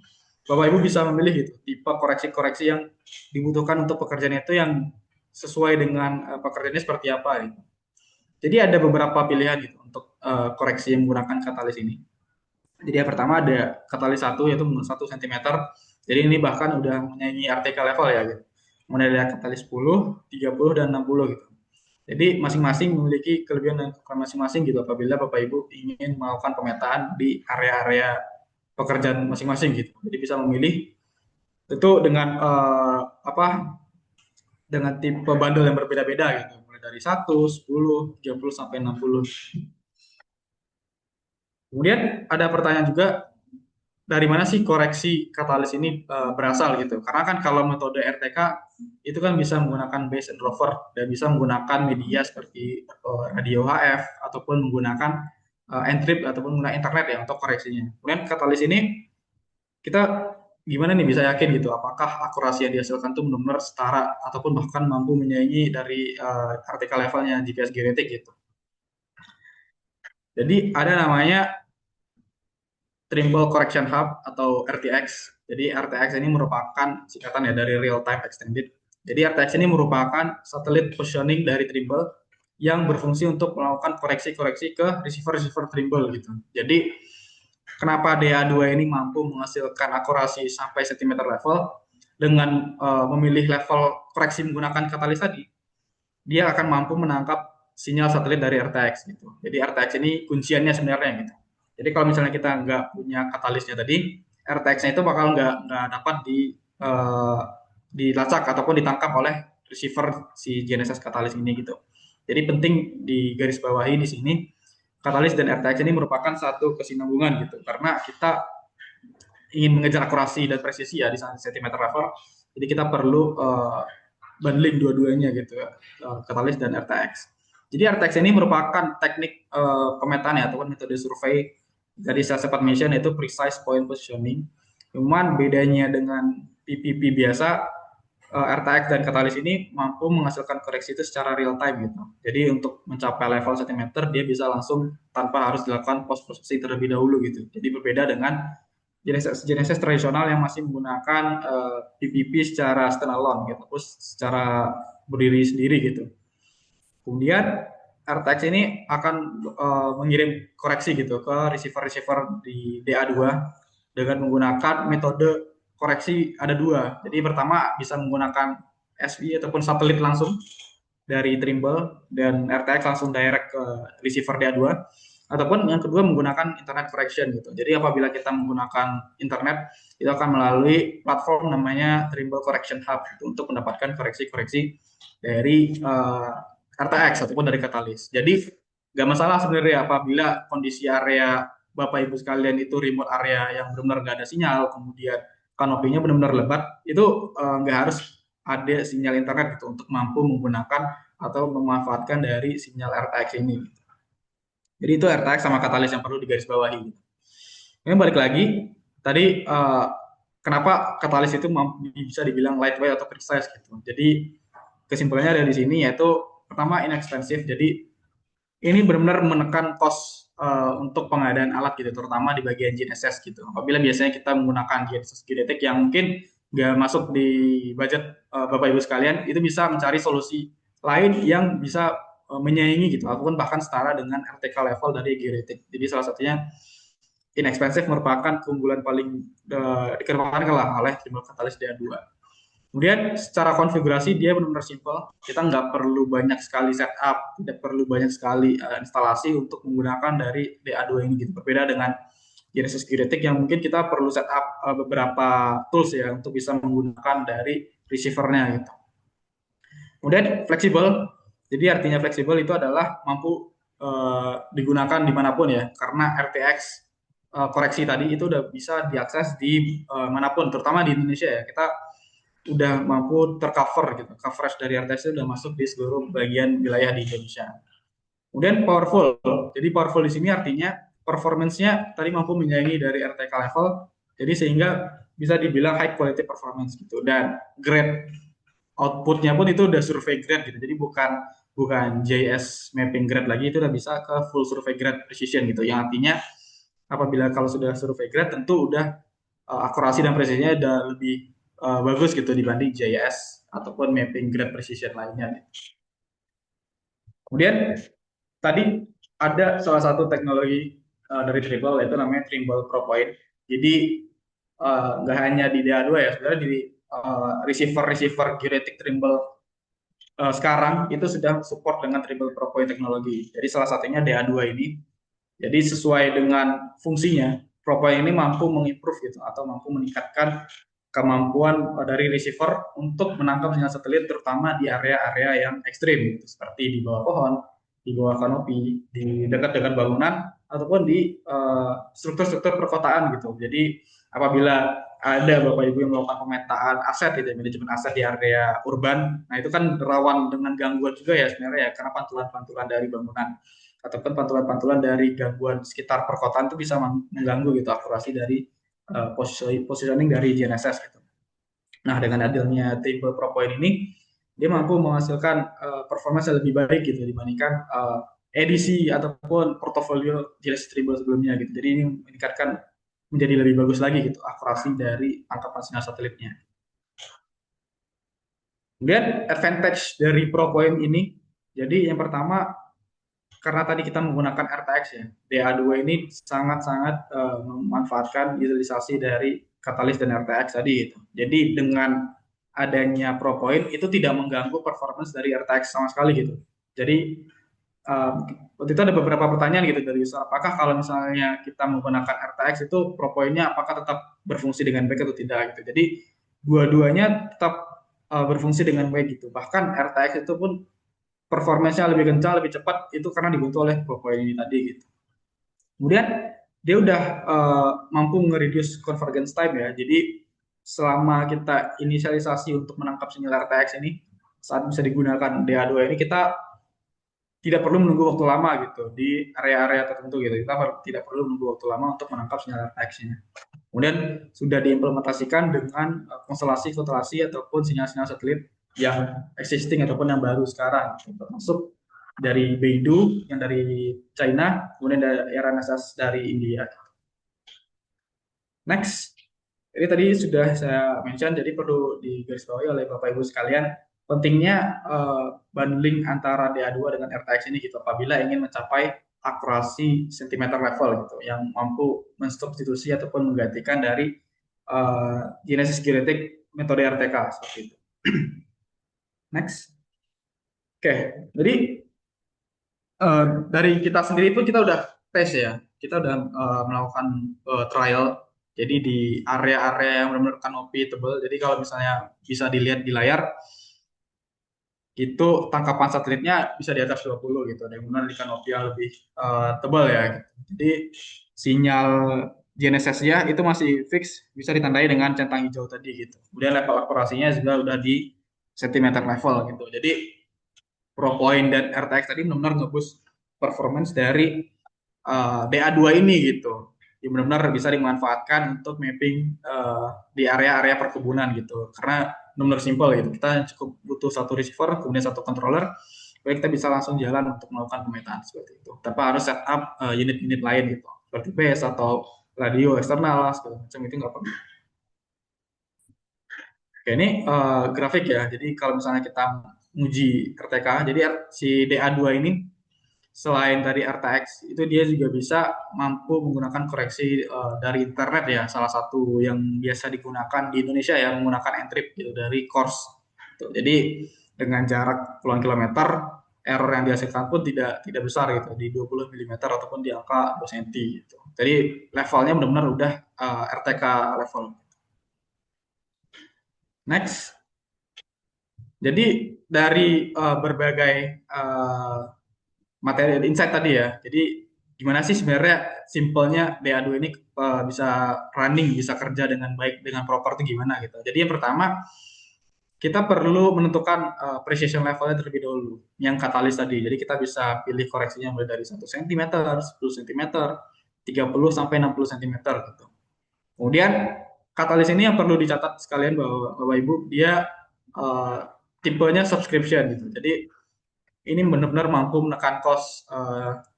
Bapak Ibu bisa memilih gitu tipe koreksi-koreksi yang dibutuhkan untuk pekerjaan itu yang sesuai dengan pekerjaannya seperti apa gitu. Jadi ada beberapa pilihan gitu untuk koreksi yang menggunakan katalis ini. Jadi yang pertama ada katalis 1 yaitu 1 cm. Jadi ini bahkan udah menyaingi RTK level ya gitu. Kemudian ada katalis 10, 30 dan 60 gitu. Jadi masing-masing memiliki kelebihan dan kekurangan masing-masing gitu apabila Bapak Ibu ingin melakukan pemetaan di area-area pekerjaan masing-masing gitu. Jadi bisa memilih itu dengan dengan tipe bundle yang berbeda-beda gitu. Mulai dari 1, 10, 30 sampai 60. Kemudian ada pertanyaan juga dari mana sih koreksi katalis ini berasal gitu. Karena kan kalau metode RTK itu kan bisa menggunakan base and rover dan bisa menggunakan media seperti radio HF ataupun menggunakan entrip ataupun menggunakan internet ya untuk koreksinya. Kemudian katalis ini kita gimana nih bisa yakin gitu apakah akurasi yang dihasilkan itu benar-benar setara ataupun bahkan mampu menyaingi dari RTK levelnya GPS genetik gitu. Jadi ada namanya Trimble Correction Hub atau RTX. Jadi RTX ini merupakan singkatan ya dari Real Time Extended. Jadi RTX ini merupakan satelit positioning dari Trimble yang berfungsi untuk melakukan koreksi-koreksi ke receiver-receiver Trimble gitu. Jadi kenapa DA2 ini mampu menghasilkan akurasi sampai centimeter level dengan memilih level koreksi menggunakan katalis tadi, dia akan mampu menangkap sinyal satelit dari RTX gitu. Jadi RTX ini kunciannya sebenarnya gitu. Jadi kalau misalnya kita nggak punya katalisnya tadi, RTX-nya itu bakal nggak dapat dilacak ataupun ditangkap oleh receiver si GNSS katalis ini gitu. Jadi penting di garis bawahi di sini, katalis dan RTX ini merupakan satu kesinambungan gitu. Karena kita ingin mengejar akurasi dan presisi ya di centimeter level, jadi kita perlu bundling dua-duanya gitu, katalis dan RTX. Jadi RTX ini merupakan teknik pemetaan ya, ataupun metode survei dari saya sempat mention yaitu precise point positioning. Cuman bedanya dengan PPP biasa, RTX dan katalis ini mampu menghasilkan koreksi itu secara real time gitu. Jadi untuk mencapai level centimeter dia bisa langsung tanpa harus dilakukan post processing terlebih dahulu gitu. Jadi berbeda dengan GNSS tradisional yang masih menggunakan PPP secara standalone gitu, terus secara berdiri sendiri gitu. Kemudian RTX ini akan mengirim koreksi gitu ke receiver-receiver di DA2 dengan menggunakan metode koreksi ada dua. Jadi pertama bisa menggunakan SI ataupun satelit langsung dari Trimble dan RTX langsung direct ke receiver DA2. Ataupun yang kedua menggunakan internet correction gitu. Jadi apabila kita menggunakan internet, itu akan melalui platform namanya Trimble Correction Hub gitu, untuk mendapatkan koreksi-koreksi dari RTX ataupun dari katalis. Jadi nggak masalah sebenarnya apabila kondisi area Bapak Ibu sekalian itu remote area yang benar-benar nggak ada sinyal, kemudian kanopinya benar-benar lebat, itu nggak harus ada sinyal internet gitu untuk mampu menggunakan atau memanfaatkan dari sinyal RTX ini. Jadi itu RTX sama katalis yang perlu digarisbawahi. Ini balik lagi tadi kenapa katalis itu bisa dibilang lightweight atau precise gitu. Jadi kesimpulannya ada di sini, yaitu pertama inexpensive. Jadi ini benar-benar menekan cost untuk pengadaan alat gitu, terutama di bagian GNSS gitu. Apabila biasanya kita menggunakan GNSS geodetik yang mungkin nggak masuk di budget Bapak Ibu sekalian, itu bisa mencari solusi lain yang bisa menyaingi gitu, ataupun bahkan setara dengan RTK level dari geodetik. Jadi salah satunya inexpensive merupakan keunggulan paling dikedepankan oleh Trimble Catalyst DA2. Kemudian secara konfigurasi dia benar-benar simple. Kita nggak perlu banyak sekali setup, tidak perlu banyak sekali instalasi untuk menggunakan dari DA2 ini gitu. Berbeda dengan Genesis Geodetic yang mungkin kita perlu setup beberapa tools ya untuk bisa menggunakan dari receiver-nya gitu. Kemudian fleksibel. Jadi artinya fleksibel itu adalah mampu digunakan dimanapun ya, karena RTX koreksi tadi itu udah bisa diakses di manapun, terutama di Indonesia ya. Kita udah mampu tercover gitu, coverage dari RTX itu udah masuk di seluruh bagian wilayah di Indonesia. Kemudian powerful, jadi powerful di sini artinya performance-nya tadi mampu menyaingi dari RTK level, jadi sehingga bisa dibilang high quality performance gitu. Dan grade output-nya pun itu udah survey grade gitu, jadi bukan JS mapping grade lagi, itu udah bisa ke full survey grade precision gitu, yang artinya apabila kalau sudah survey grade tentu udah akurasi dan presisinya udah lebih bagus gitu dibanding JS ataupun mapping grade precision lainnya. Kemudian tadi ada salah satu teknologi dari Trimble yaitu namanya Trimble ProPoint. Jadi nggak hanya di DA2 ya, sebenarnya di receiver geodetic Trimble sekarang itu sudah support dengan Trimble ProPoint teknologi. Jadi salah satunya DA2 ini. Jadi sesuai dengan fungsinya, ProPoint ini mampu mengimprove gitu atau mampu meningkatkan kemampuan dari receiver untuk menangkap sinyal satelit terutama di area-area yang ekstrim gitu, seperti di bawah pohon, di bawah kanopi, di dekat dengan bangunan ataupun di struktur-struktur perkotaan gitu. Jadi apabila ada Bapak Ibu yang melakukan pemetaan aset gitu, manajemen aset di area urban, nah itu kan rawan dengan gangguan juga ya sebenarnya ya, karena pantulan-pantulan dari bangunan ataupun pantulan-pantulan dari gangguan sekitar perkotaan itu bisa mengganggu gitu akurasi dari positioning dari GNSS gitu. Nah, dengan adanya Trimble ProPoint ini, dia mampu menghasilkan performance yang lebih baik gitu dibandingkan edisi ataupun portofolio GNSS Trimble sebelumnya gitu. Jadi ini meningkatkan menjadi lebih bagus lagi gitu akurasi dari tangkapan sinyal satelitnya. Kemudian advantage dari ProPoint ini, jadi yang pertama karena tadi kita menggunakan RTX ya, DA2 ini sangat-sangat memanfaatkan utilisasi dari katalis dan RTX tadi gitu. Jadi dengan adanya ProPoint itu tidak mengganggu performance dari RTX sama sekali gitu. Jadi waktu itu ada beberapa pertanyaan gitu dari user, apakah kalau misalnya kita menggunakan RTX itu ProPoint-nya apakah tetap berfungsi dengan baik atau tidak gitu. Jadi dua-duanya tetap berfungsi dengan baik gitu. Bahkan RTX itu pun performanya lebih kencang, lebih cepat itu karena dibantu oleh ProPoint ini tadi gitu. Kemudian dia udah mampu nge-reduce convergence time ya. Jadi selama kita inisialisasi untuk menangkap sinyal RTX ini saat bisa digunakan DA2 ini kita tidak perlu menunggu waktu lama gitu di area-area tertentu gitu. Kita tidak perlu menunggu waktu lama untuk menangkap sinyal RTX-nya. Kemudian sudah diimplementasikan dengan konstelasi ataupun sinyal-sinyal satelit yang existing ataupun yang baru sekarang, termasuk dari Beidou yang dari China, kemudian dari RNSS dari India. Next, ini tadi sudah saya mention, jadi perlu digarisbawahi oleh Bapak Ibu sekalian, pentingnya bundling antara DA2 dengan RTX ini gitu, apabila ingin mencapai akurasi centimeter level gitu, yang mampu mensubstitusi ataupun menggantikan dari Genesis Geodetic metode RTK seperti itu. Next. Oke, jadi dari kita sendiri pun kita udah tes ya, kita udah melakukan trial. Jadi di area-area yang benar-benar kanopi tebal. Jadi kalau misalnya bisa dilihat di layar, itu tangkapan satelitnya bisa di atas 20 gitu. Ada yang benar di kanopi yang lebih tebal ya. Gitu. Jadi sinyal GNSS-nya itu masih fix, bisa ditandai dengan centang hijau tadi gitu. Kemudian level akurasinya juga udah di centimeter level gitu. Jadi ProPoint dan RTX tadi benar-benar nge-boost performance dari DA2 ini gitu. Yang benar-benar bisa dimanfaatkan untuk mapping di area-area perkebunan gitu. Karena benar-benar simpel gitu. Kita cukup butuh satu receiver, kemudian satu controller, supaya kita bisa langsung jalan untuk melakukan pemetaan seperti itu. Tanpa harus setup unit-unit lain gitu, seperti base atau radio eksternal segala macam itu nggak perlu. Oke, ini grafik ya. Jadi kalau misalnya kita uji RTK, jadi si DA2 ini selain dari RTX itu dia juga bisa mampu menggunakan koreksi dari internet ya, salah satu yang biasa digunakan di Indonesia ya, menggunakan Ntrip gitu dari course. Jadi dengan jarak puluhan kilometer, error yang dihasilkan pun tidak besar gitu, di 20 mm ataupun di angka 2 cm gitu. Jadi levelnya benar-benar udah RTK level. Next. Jadi dari berbagai materi insight tadi ya. Jadi gimana sih sebenarnya simpelnya DA2 ini bisa running, bisa kerja dengan baik, dengan proper itu gimana gitu. Jadi yang pertama kita perlu menentukan precision levelnya terlebih dahulu, yang katalis tadi. Jadi kita bisa pilih koreksinya mulai dari 1 cm, 10 cm, 30 sampai 60 cm gitu. Kemudian katalis ini yang perlu dicatat sekalian bahwa Bapak Ibu, dia tipenya subscription gitu. Jadi ini benar-benar mampu menekan cost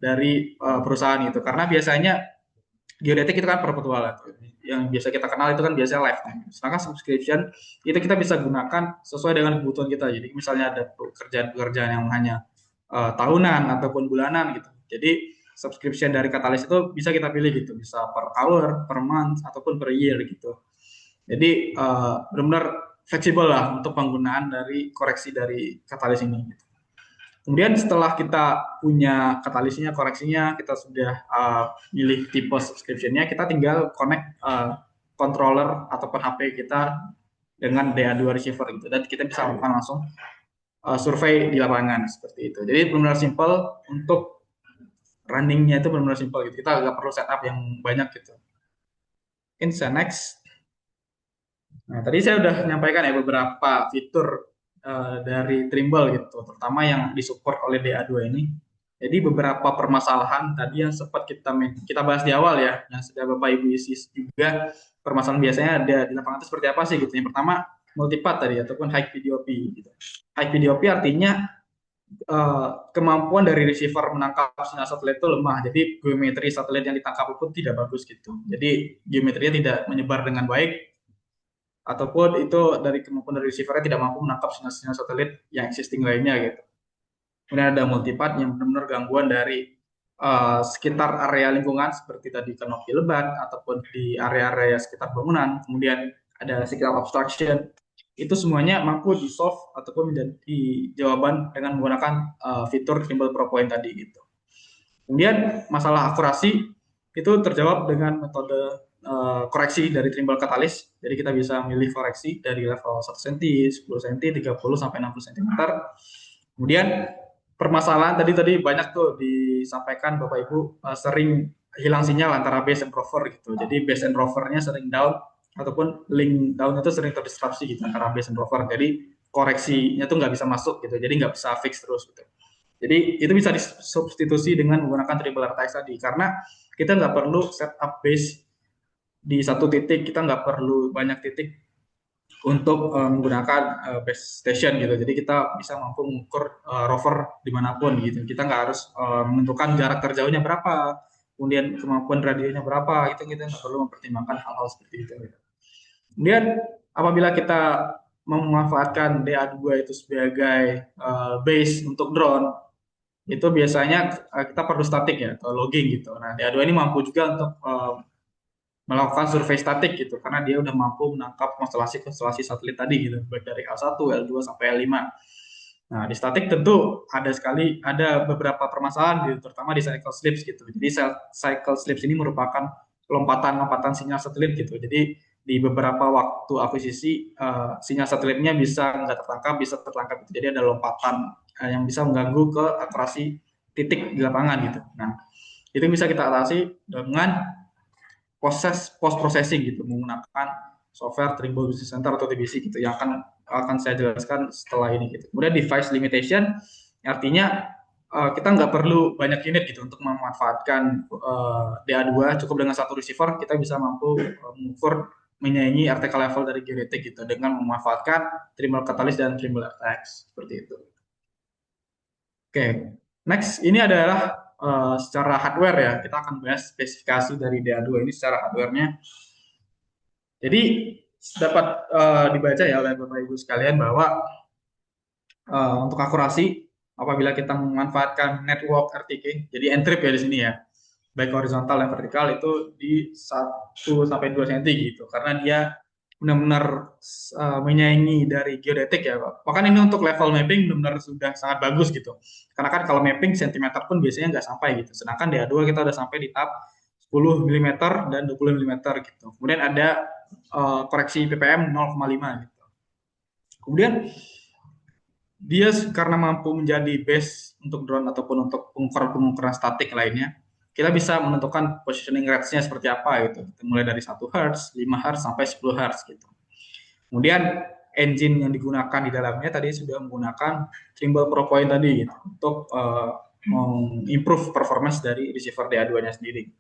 dari perusahaan gitu. Karena biasanya geodetik itu kan perpetual gitu. Yang biasa kita kenal itu kan biasanya lifetime. Sedangkan subscription itu kita bisa gunakan sesuai dengan kebutuhan kita. Jadi misalnya ada pekerjaan-pekerjaan yang hanya tahunan ataupun bulanan gitu. Jadi subscription dari Katalis itu bisa kita pilih gitu, bisa per hour, per month ataupun per year gitu. Jadi benar-benar fleksibel lah untuk penggunaan dari koreksi dari Katalis ini gitu. Kemudian setelah kita punya katalisnya, koreksinya, kita sudah milih tipe subscription-nya, kita tinggal connect controller ataupun HP kita dengan DA2 receiver gitu, dan kita bisa lakukan langsung survei di lapangan seperti itu. Jadi benar-benar simple untuk running-nya, itu benar-benar simple gitu. Kita nggak perlu setup yang banyak gitu. Next. Nah, tadi saya sudah menyampaikan ya beberapa fitur dari Trimble gitu, terutama yang disupport oleh DA2 ini. Jadi beberapa permasalahan tadi yang sempat kita bahas di awal ya, yang sudah Bapak Ibu isi juga, permasalahan biasanya ada di lapangan itu seperti apa sih gitu. Yang pertama multipath tadi ataupun high PDOP gitu. High PDOP artinya kemampuan dari receiver menangkap sinyal satelit itu lemah. Jadi geometri satelit yang ditangkap pun tidak bagus gitu. Jadi geometrinya tidak menyebar dengan baik, ataupun itu dari kemampuan dari receiver-nya tidak mampu menangkap sinyal-sinyal satelit yang existing lainnya gitu. Kemudian ada multipath yang benar-benar gangguan dari sekitar area lingkungan seperti tadi kanopi lebat ataupun di area-area sekitar bangunan. Kemudian ada signal obstruction. Itu semuanya mampu di-solve ataupun menjadi jawaban dengan menggunakan fitur Trimble ProPoint tadi gitu. Kemudian masalah akurasi itu terjawab dengan metode koreksi dari Trimble Catalyst. Jadi kita bisa milih koreksi dari level 1 cm, 10 cm, 30 sampai 60 cm. Kemudian permasalahan tadi banyak tuh disampaikan Bapak Ibu, sering hilang sinyal antara base and rover gitu. Jadi base and rovernya sering down ataupun link down itu sering terdisrupsi gitu antara base and rover. Jadi koreksinya tuh nggak bisa masuk gitu. Jadi nggak bisa fix terus gitu. Jadi itu bisa disubstitusi dengan menggunakan Trimble RTX tadi, karena kita nggak perlu setup base di satu titik, kita nggak perlu banyak titik untuk menggunakan base station gitu. Jadi kita bisa mampu mengukur rover dimanapun gitu. Kita nggak harus menentukan jarak terjauhnya berapa, kemudian kemampuan radionya berapa, itu kita nggak perlu mempertimbangkan hal-hal seperti itu. Gitu. Kemudian apabila kita memanfaatkan DA2 itu sebagai base untuk drone, itu biasanya kita perlu statik ya, atau logging gitu. Nah, DA2 ini mampu juga untuk melakukan survei statik gitu, karena dia udah mampu menangkap konstelasi satelit tadi gitu, baik dari L1, L2 sampai L5. Nah, di statik tentu ada beberapa permasalahan gitu, terutama di cycle slips gitu. Jadi cycle slips ini merupakan lompatan sinyal satelit gitu. Jadi di beberapa waktu akuisisi sinyal satelitnya bisa nggak tertangkap, bisa tertangkap gitu. Jadi ada lompatan yang bisa mengganggu ke akurasi titik di lapangan gitu. Nah, itu bisa kita atasi dengan post processing gitu, menggunakan software Trimble Business Center atau TBC gitu, yang akan saya jelaskan setelah ini gitu. Kemudian device limitation artinya kita nggak perlu banyak unit gitu untuk memanfaatkan DA2, cukup dengan satu receiver kita bisa mampu mengukur menyaingi RTK level dari geodetik gitu dengan memanfaatkan trimble katalis dan trimble FTX seperti itu. Oke, next ini adalah secara hardware ya. Kita akan bahas spesifikasi dari DA2 ini secara hardware-nya. Jadi dapat dibaca ya oleh Bapak Ibu sekalian bahwa untuk akurasi apabila kita memanfaatkan network RTK, jadi entrip ya di sini ya, baik horizontal dan vertikal itu di 1 sampai 2 cm gitu, karena dia benar-benar menyaingi dari geodetik ya Pak. Bahkan ini untuk level mapping benar-benar sudah sangat bagus gitu. Karena kan kalau mapping sentimeter pun biasanya nggak sampai gitu. Sedangkan DA2 kita udah sampai di tahap 10 mm dan 20 mm gitu. Kemudian ada koreksi ppm 0,5 gitu. Kemudian dia karena mampu menjadi base untuk drone ataupun untuk pengukuran statik lainnya, kita bisa menentukan positioning range-nya seperti apa gitu. Mulai dari 1 Hz, 5 Hz, sampai 10 Hz gitu. Kemudian engine yang digunakan di dalamnya tadi sudah menggunakan Trimble ProPoint tadi gitu, untuk mengimprove performance dari receiver DA2-nya sendiri.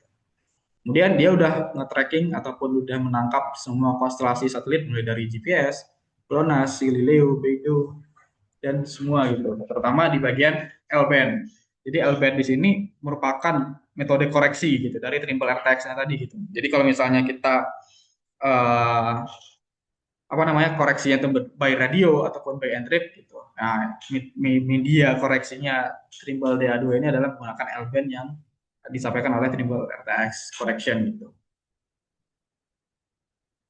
Kemudian dia udah nge-tracking ataupun udah menangkap semua konstelasi satelit mulai dari GPS, GLONASS, Galileo, Beidou, dan semua gitu, terutama di bagian L-band. Jadi L-band di sini merupakan metode koreksi gitu dari Trimble RTX-nya tadi gitu. Jadi kalau misalnya kita koreksinya itu by radio ataupun by entrip gitu. Nah, media koreksinya Trimble DA2 ini adalah menggunakan L-band yang disampaikan oleh Trimble RTX correction gitu.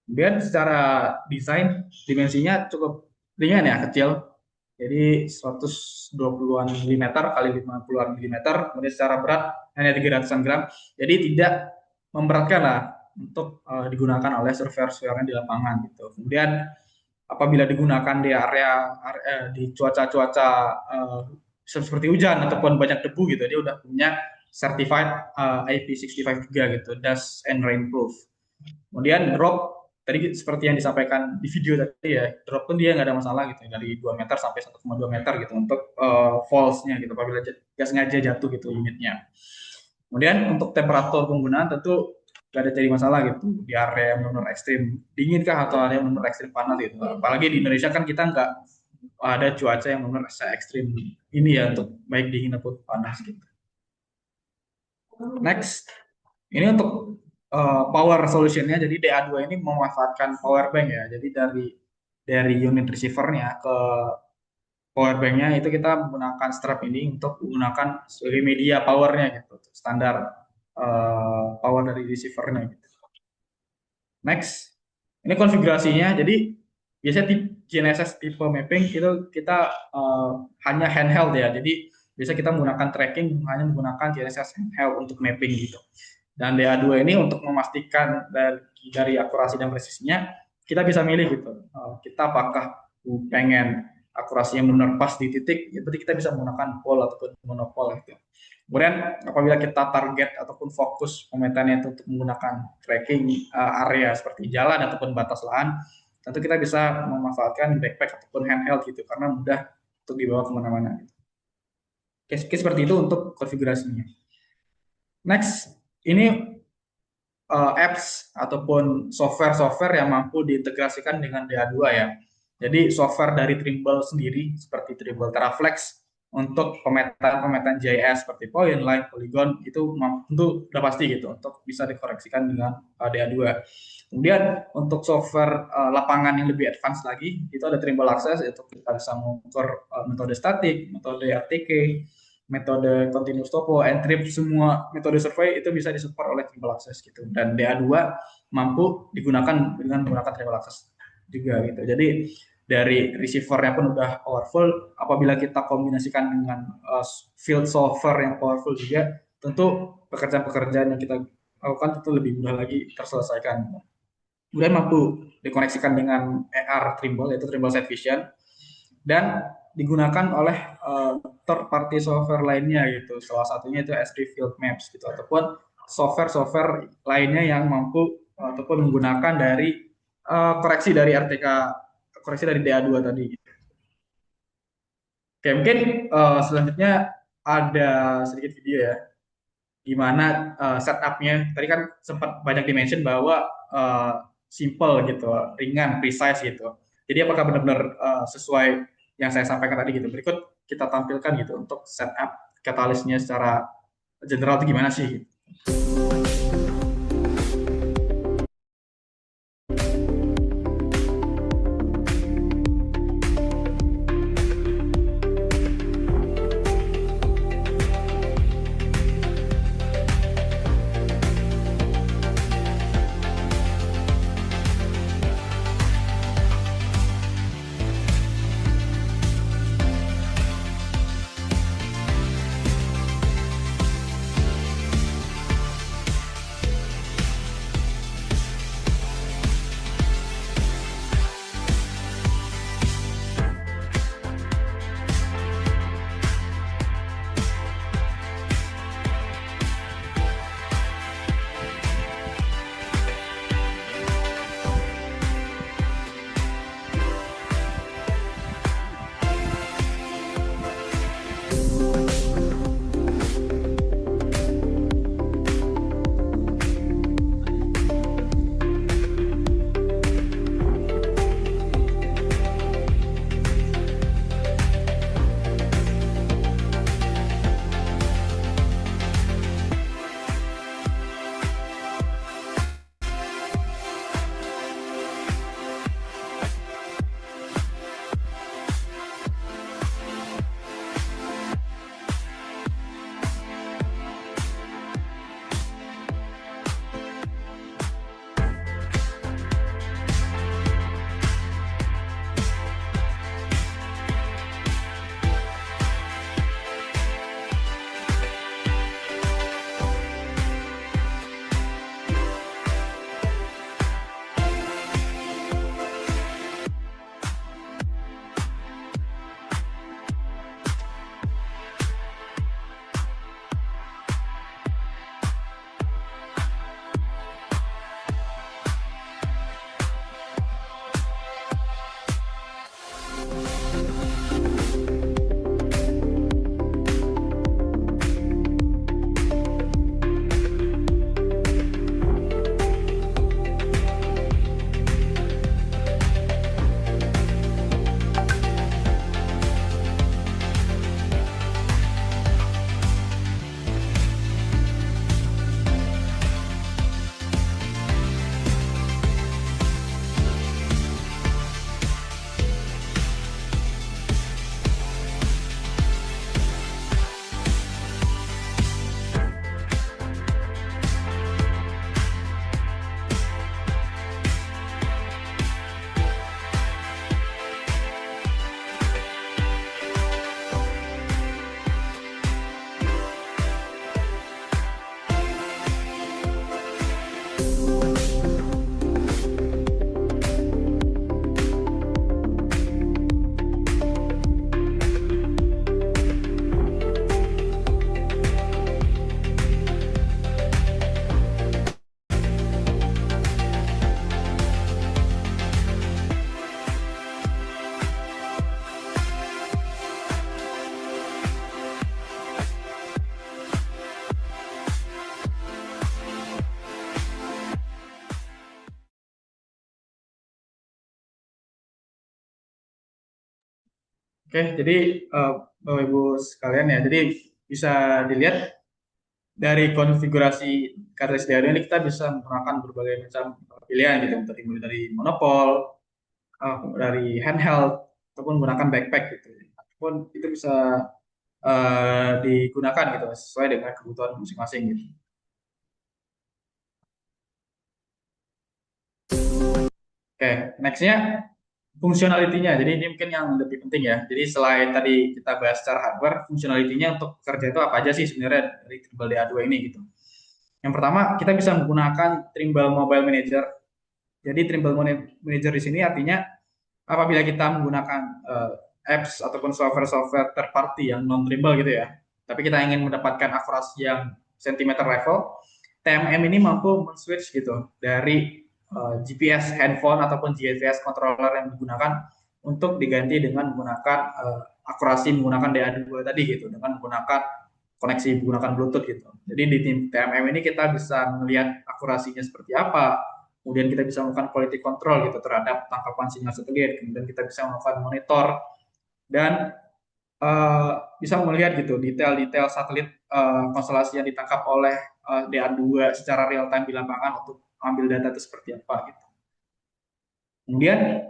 Kemudian secara desain dimensinya cukup ringan ya, kecil. Jadi 120-an mm kali 50-an mm, kemudian secara berat hanya 300-an gram. Jadi tidak memberatkan lah untuk digunakan oleh surveyor-surveyornya di lapangan gitu. Kemudian apabila digunakan di area di cuaca-cuaca seperti hujan ataupun banyak debu gitu, dia udah punya certified IP65 juga gitu, dust and rain proof. Kemudian drop tadi seperti yang disampaikan di video tadi ya, drop pun dia nggak ada masalah gitu, dari 2 meter sampai 1,2 meter gitu untuk falls-nya gitu, apabila nggak sengaja jatuh gitu unitnya. Kemudian untuk temperatur penggunaan tentu nggak ada jadi masalah gitu, di area yang benar ekstrim dingin kah atau area yang benar ekstrim panas gitu. Apalagi di Indonesia kan kita nggak ada cuaca yang benar ekstrim ini ya, untuk baik dingin ataupun panas gitu. Next, ini untuk power solutionnya. Jadi DA2 ini memanfaatkan power bank ya. Jadi dari unit receivernya ke power banknya itu kita menggunakan strap ini untuk menggunakan sebagai media powernya gitu, standar power dari receivernya gitu. Next, ini konfigurasinya. Jadi biasanya GNSS tipe mapping itu kita hanya handheld ya. Jadi biasa kita menggunakan tracking hanya menggunakan GNSS handheld untuk mapping gitu. Dan DA2 ini untuk memastikan dari akurasi dan presisinya, kita bisa milih gitu. Kita apakah pengen akurasi yang benar pas di titik, ya berarti kita bisa menggunakan pole ataupun monopole gitu. Kemudian apabila kita target ataupun fokus pemetaannya itu untuk menggunakan tracking area seperti jalan ataupun batas lahan, tentu kita bisa memanfaatkan backpack ataupun handheld gitu, karena mudah untuk dibawa kemana-mana. Oke, seperti itu untuk konfigurasinya. Next, ini apps ataupun software-software yang mampu diintegrasikan dengan DA2 ya. Jadi software dari Trimble sendiri seperti Trimble TerraFlex untuk pemetaan GIS seperti point, line, polygon itu tentu udah pasti gitu untuk bisa dikoreksikan dengan DA2. Kemudian untuk software lapangan yang lebih advance lagi itu ada Trimble Access, itu kita bisa mengukur metode statik, metode RTK, metode continuous topo, entrip, semua metode survei itu bisa disupport oleh Trimble Access gitu. Dan DA2 mampu digunakan dengan menggunakan Trimble Access juga gitu. Jadi dari receiver-nya pun udah powerful, apabila kita kombinasikan dengan field software yang powerful juga, tentu pekerjaan-pekerjaan yang kita lakukan tentu lebih mudah lagi terselesaikan. Kemudian mampu dikoneksikan dengan AR Trimble, yaitu Trimble Sight Vision, dan digunakan oleh third party software lainnya gitu. Salah satunya itu S3 Field Maps gitu, ataupun software lainnya yang mampu ataupun menggunakan dari koreksi dari RTK, koreksi dari DA2 tadi. Oke, mungkin selanjutnya ada sedikit video ya, gimana setupnya. Tadi kan sempat banyak dimention bahwa simple gitu, ringan, precise gitu. Jadi apakah benar-benar sesuai yang saya sampaikan tadi gitu. Berikut kita tampilkan gitu untuk setup katalisnya secara general itu gimana sih? Gitu. Oke, jadi Bapak Ibu sekalian ya, jadi bisa dilihat dari konfigurasi katalis diario ini kita bisa menggunakan berbagai macam pilihan gitu, mulai dari monopol, dari handheld, ataupun menggunakan backpack gitu. Ataupun itu bisa digunakan gitu sesuai dengan kebutuhan masing-masing gitu. Oke, nextnya fungsionalitinya. Jadi ini mungkin yang lebih penting ya. Jadi selain tadi kita bahas secara hardware, fungsionalitinya untuk kerja itu apa aja sih sebenarnya dari Trimble DA2 ini gitu. Yang pertama, kita bisa menggunakan Trimble Mobile Manager. Jadi Trimble Manager di sini artinya apabila kita menggunakan apps ataupun software-software third party yang non Trimble gitu ya, tapi kita ingin mendapatkan akurasi yang centimeter level, TMM ini mampu men-switch gitu dari GPS handphone ataupun GPS controller yang digunakan untuk diganti dengan menggunakan akurasi menggunakan DA2 tadi gitu, dengan menggunakan koneksi menggunakan Bluetooth gitu. Jadi di tim TMM ini kita bisa melihat akurasinya seperti apa, kemudian kita bisa melakukan quality control gitu terhadap tangkapan sinyal satelit, kemudian kita bisa melakukan monitor dan bisa melihat gitu detail-detail satelit konstelasi yang ditangkap oleh DA2 secara real time di lapangan untuk ambil data itu seperti apa gitu. Kemudian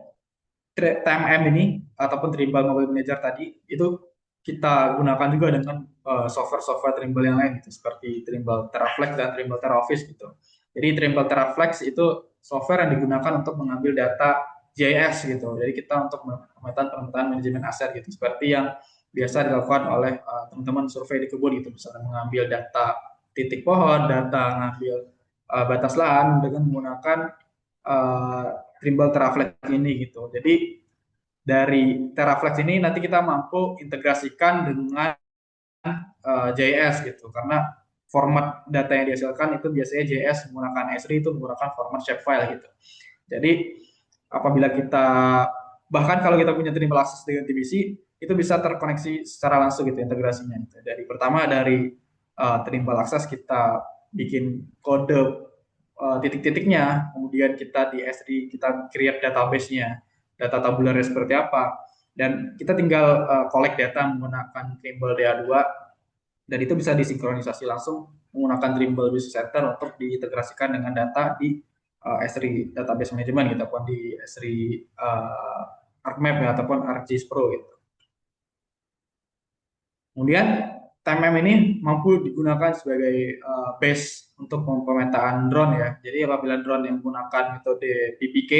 TMM ini ataupun Trimble Mobile Manager tadi itu kita gunakan juga dengan software-software Trimble yang lain gitu, seperti Trimble Teraflex dan Trimble Terraoffice gitu. Jadi Trimble Teraflex itu software yang digunakan untuk mengambil data GIS gitu. Jadi kita untuk pemetaan manajemen aset gitu, seperti yang biasa dilakukan oleh teman-teman survei di kebun gitu, misalnya mengambil data titik pohon, data mengambil batas lahan dengan menggunakan Trimble Teraflex ini gitu. Jadi dari Teraflex ini nanti kita mampu integrasikan dengan JS gitu, karena format data yang dihasilkan itu biasanya JS menggunakan Esri itu menggunakan format shapefile gitu. Jadi apabila kita bahkan kalau kita punya Trimble Access dengan TBC itu bisa terkoneksi secara langsung gitu integrasinya gitu. Dari pertama dari Trimble Access kita bikin kode titik-titiknya, kemudian kita di Esri kita create database-nya, data tabularnya seperti apa, dan kita tinggal collect data menggunakan Trimble DA2 dan itu bisa disinkronisasi langsung menggunakan Trimble Business Center untuk diintegrasikan dengan data di Esri Database Management gitu, ataupun di Esri ArcMap ya, ataupun ArcGIS Pro gitu. Kemudian TMM ini mampu digunakan sebagai base untuk pemetaan drone ya. Jadi apabila drone yang menggunakan metode PPK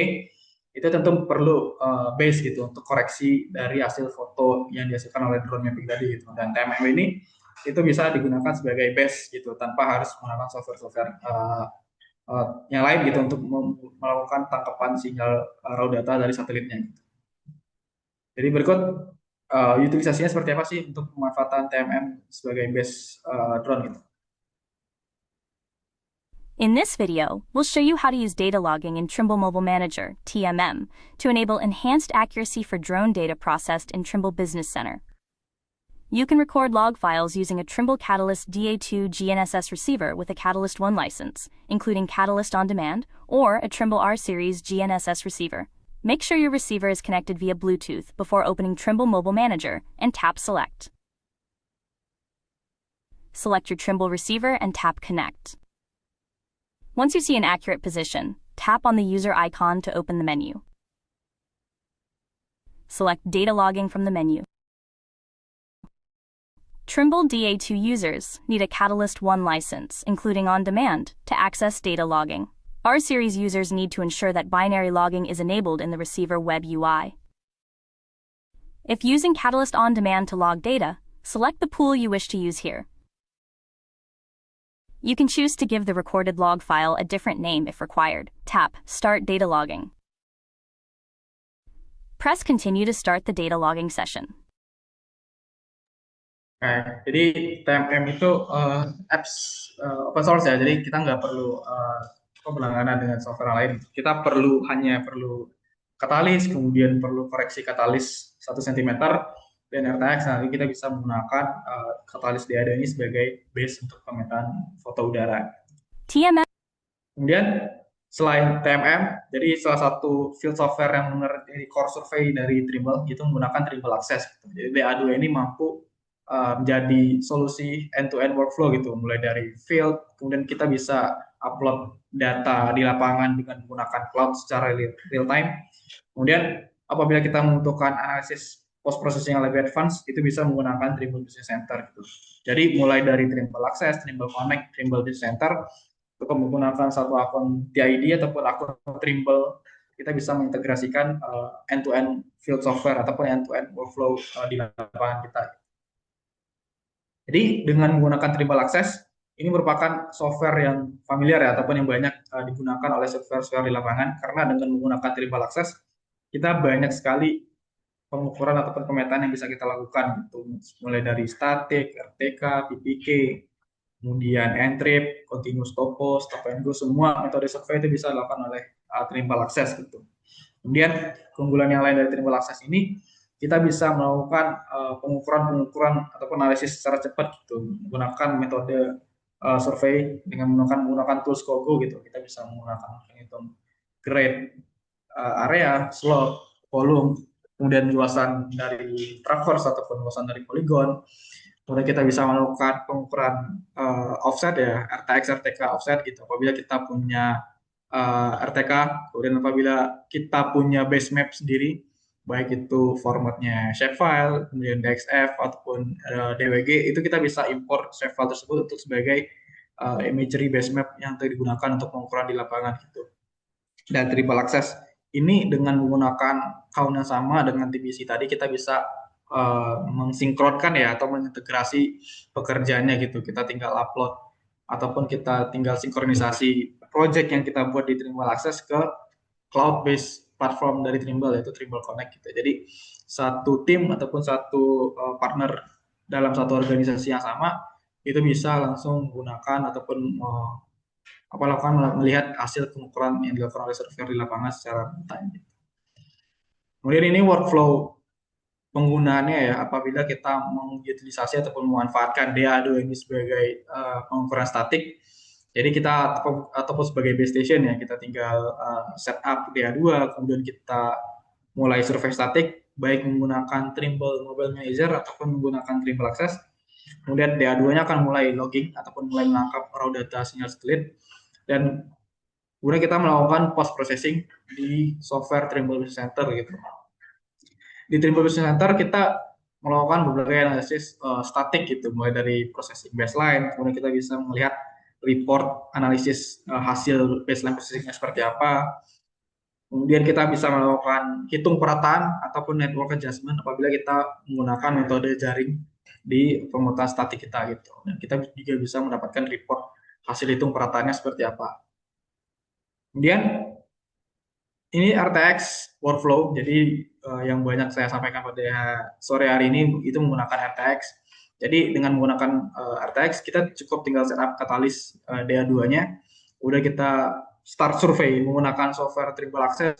itu tentu perlu base gitu untuk koreksi dari hasil foto yang dihasilkan oleh drone mapping tadi gitu. Dan TMM ini itu bisa digunakan sebagai base gitu tanpa harus menggunakan software-software yang lain gitu untuk melakukan tangkapan sinyal raw data dari satelitnya gitu. Jadi berikut utilisasinya seperti apa sih untuk pemanfaatan TMM sebagai base drone gitu. In this video, we'll show you how to use data logging in Trimble Mobile Manager, TMM, to enable enhanced accuracy for drone data processed in Trimble Business Center. You can record log files using a Trimble Catalyst DA2 GNSS receiver with a Catalyst One license, including Catalyst On Demand, or a Trimble R-Series GNSS receiver. Make sure your receiver is connected via Bluetooth before opening Trimble Mobile Manager and tap Select. Select your Trimble receiver and tap Connect. Once you see an accurate position, tap on the user icon to open the menu. Select Data Logging from the menu. Trimble DA2 users need a Catalyst One license, including On Demand, to access data logging. R-Series users need to ensure that binary logging is enabled in the receiver web UI. If using Catalyst On Demand to log data, select the pool you wish to use here. You can choose to give the recorded log file a different name if required. Tap Start Data Logging. Press Continue to start the data logging session. Nah, jadi TMM itu apps open source ya, jadi kita nggak perlu berlangganan dengan software lain. Kita hanya perlu katalis, kemudian perlu koreksi katalis 1 cm dan RTX. Nanti kita bisa menggunakan katalis DAD ini sebagai base untuk pemetaan foto udara. TMM. Kemudian selain TMM, jadi salah satu field software yang menjadi core survey dari Trimble itu menggunakan Trimble Access. Jadi DA2 ini mampu menjadi solusi end-to-end workflow gitu, mulai dari field, kemudian kita bisa upload data di lapangan dengan menggunakan cloud secara real time. Kemudian apabila kita membutuhkan analisis post processing yang lebih advance, itu bisa menggunakan Trimble Business Center gitu. Jadi mulai dari Trimble Access, Trimble Connect, Trimble Business Center, untuk menggunakan satu akun TID ataupun akun Trimble, kita bisa mengintegrasikan end-to-end field software ataupun end-to-end workflow di lapangan kita. Jadi dengan menggunakan Trimble Access, ini merupakan software yang familiar ya, ataupun yang banyak digunakan oleh software di lapangan, karena dengan menggunakan Trimble Access, kita banyak sekali pengukuran ataupun pemetaan yang bisa kita lakukan, gitu. Mulai dari statik, RTK, PPK, kemudian N-trip, continuous topo, stop and go, semua metode survei itu bisa dilakukan oleh Trimble Access gitu. Kemudian keunggulan yang lain dari Trimble Access ini, kita bisa melakukan pengukuran ataupun analisis secara cepat gitu, menggunakan metode survei dengan menggunakan tools Kogo gitu. Kita bisa menggunakan grade area, slope, volume, kemudian luasan dari traverse ataupun luasan dari poligon. Kemudian kita bisa melakukan pengukuran offset ya, RTX, RTK offset gitu. Apabila kita punya RTK, kemudian apabila kita punya base map sendiri, baik itu formatnya shapefile, kemudian DXF ataupun DWG, itu kita bisa import shapefile tersebut untuk sebagai imagery base map yang digunakan untuk pengukuran di lapangan gitu. Dan triple access ini dengan menggunakan count yang sama dengan TBC tadi, kita bisa mensinkronkan ya atau mengintegrasi pekerjaannya gitu. Kita tinggal upload ataupun kita tinggal sinkronisasi project yang kita buat di Trimble Access ke cloud-based platform dari Trimble, yaitu Trimble Connect gitu. Jadi satu tim ataupun satu partner dalam satu organisasi yang sama itu bisa langsung menggunakan ataupun melihat hasil pengukuran yang dilakukan oleh surveyor di lapangan secara real time. Kemudian ini workflow penggunaannya ya, apabila kita mengutilisasi ataupun memanfaatkan DA2 ini sebagai pengukuran statik. Jadi kita ataupun sebagai base station ya, kita tinggal setup DA2, kemudian kita mulai survei statik baik menggunakan Trimble Mobile Manager ataupun menggunakan Trimble Access. Kemudian DA2-nya akan mulai logging ataupun mulai menangkap raw data sinyal satelit, dan kemudian kita melakukan post processing di software Trimble Business Center gitu. Di Trimble Business Center kita melakukan berbagai analisis statik gitu, mulai dari processing baseline, kemudian kita bisa melihat report analisis hasil baseline processingnya seperti apa. Kemudian kita bisa melakukan hitung perataan ataupun network adjustment apabila kita menggunakan metode jaring di pemetaan statik kita gitu. Dan kita juga bisa mendapatkan report hasil hitung perataannya seperti apa. Kemudian ini RTX workflow, jadi yang banyak saya sampaikan pada sore hari ini itu menggunakan RTX. Jadi dengan menggunakan RTX kita cukup tinggal setup katalis DA2-nya, udah kita start survei menggunakan software Trimble Access.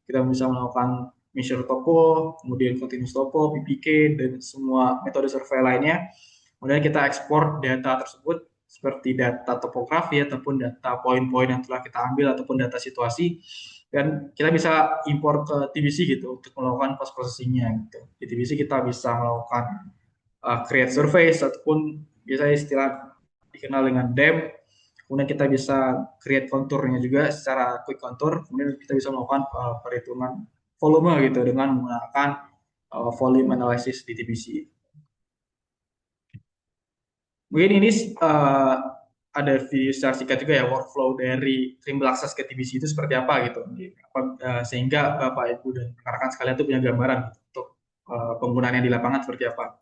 Kita bisa melakukan measure topo, kemudian continuous topo, PPK, dan semua metode survei lainnya. Kemudian kita ekspor data tersebut seperti data topografi ataupun data poin-poin yang telah kita ambil ataupun data situasi, dan kita bisa import ke TBC gitu untuk melakukan post processing-nya gitu. Di TBC kita bisa melakukan create surface ataupun biasanya istilah dikenal dengan DEM. Kemudian kita bisa create konturnya juga secara quick contour. Kemudian kita bisa melakukan perhitungan volume gitu dengan menggunakan volume analysis di TBC. Mungkin ini ada video secara singkat juga ya, workflow dari Trimble Access ke TBC itu seperti apa gitu. Sehingga Bapak, Ibu, dan rekan-rekan sekalian itu punya gambaran gitu, untuk penggunaannya di lapangan seperti apa.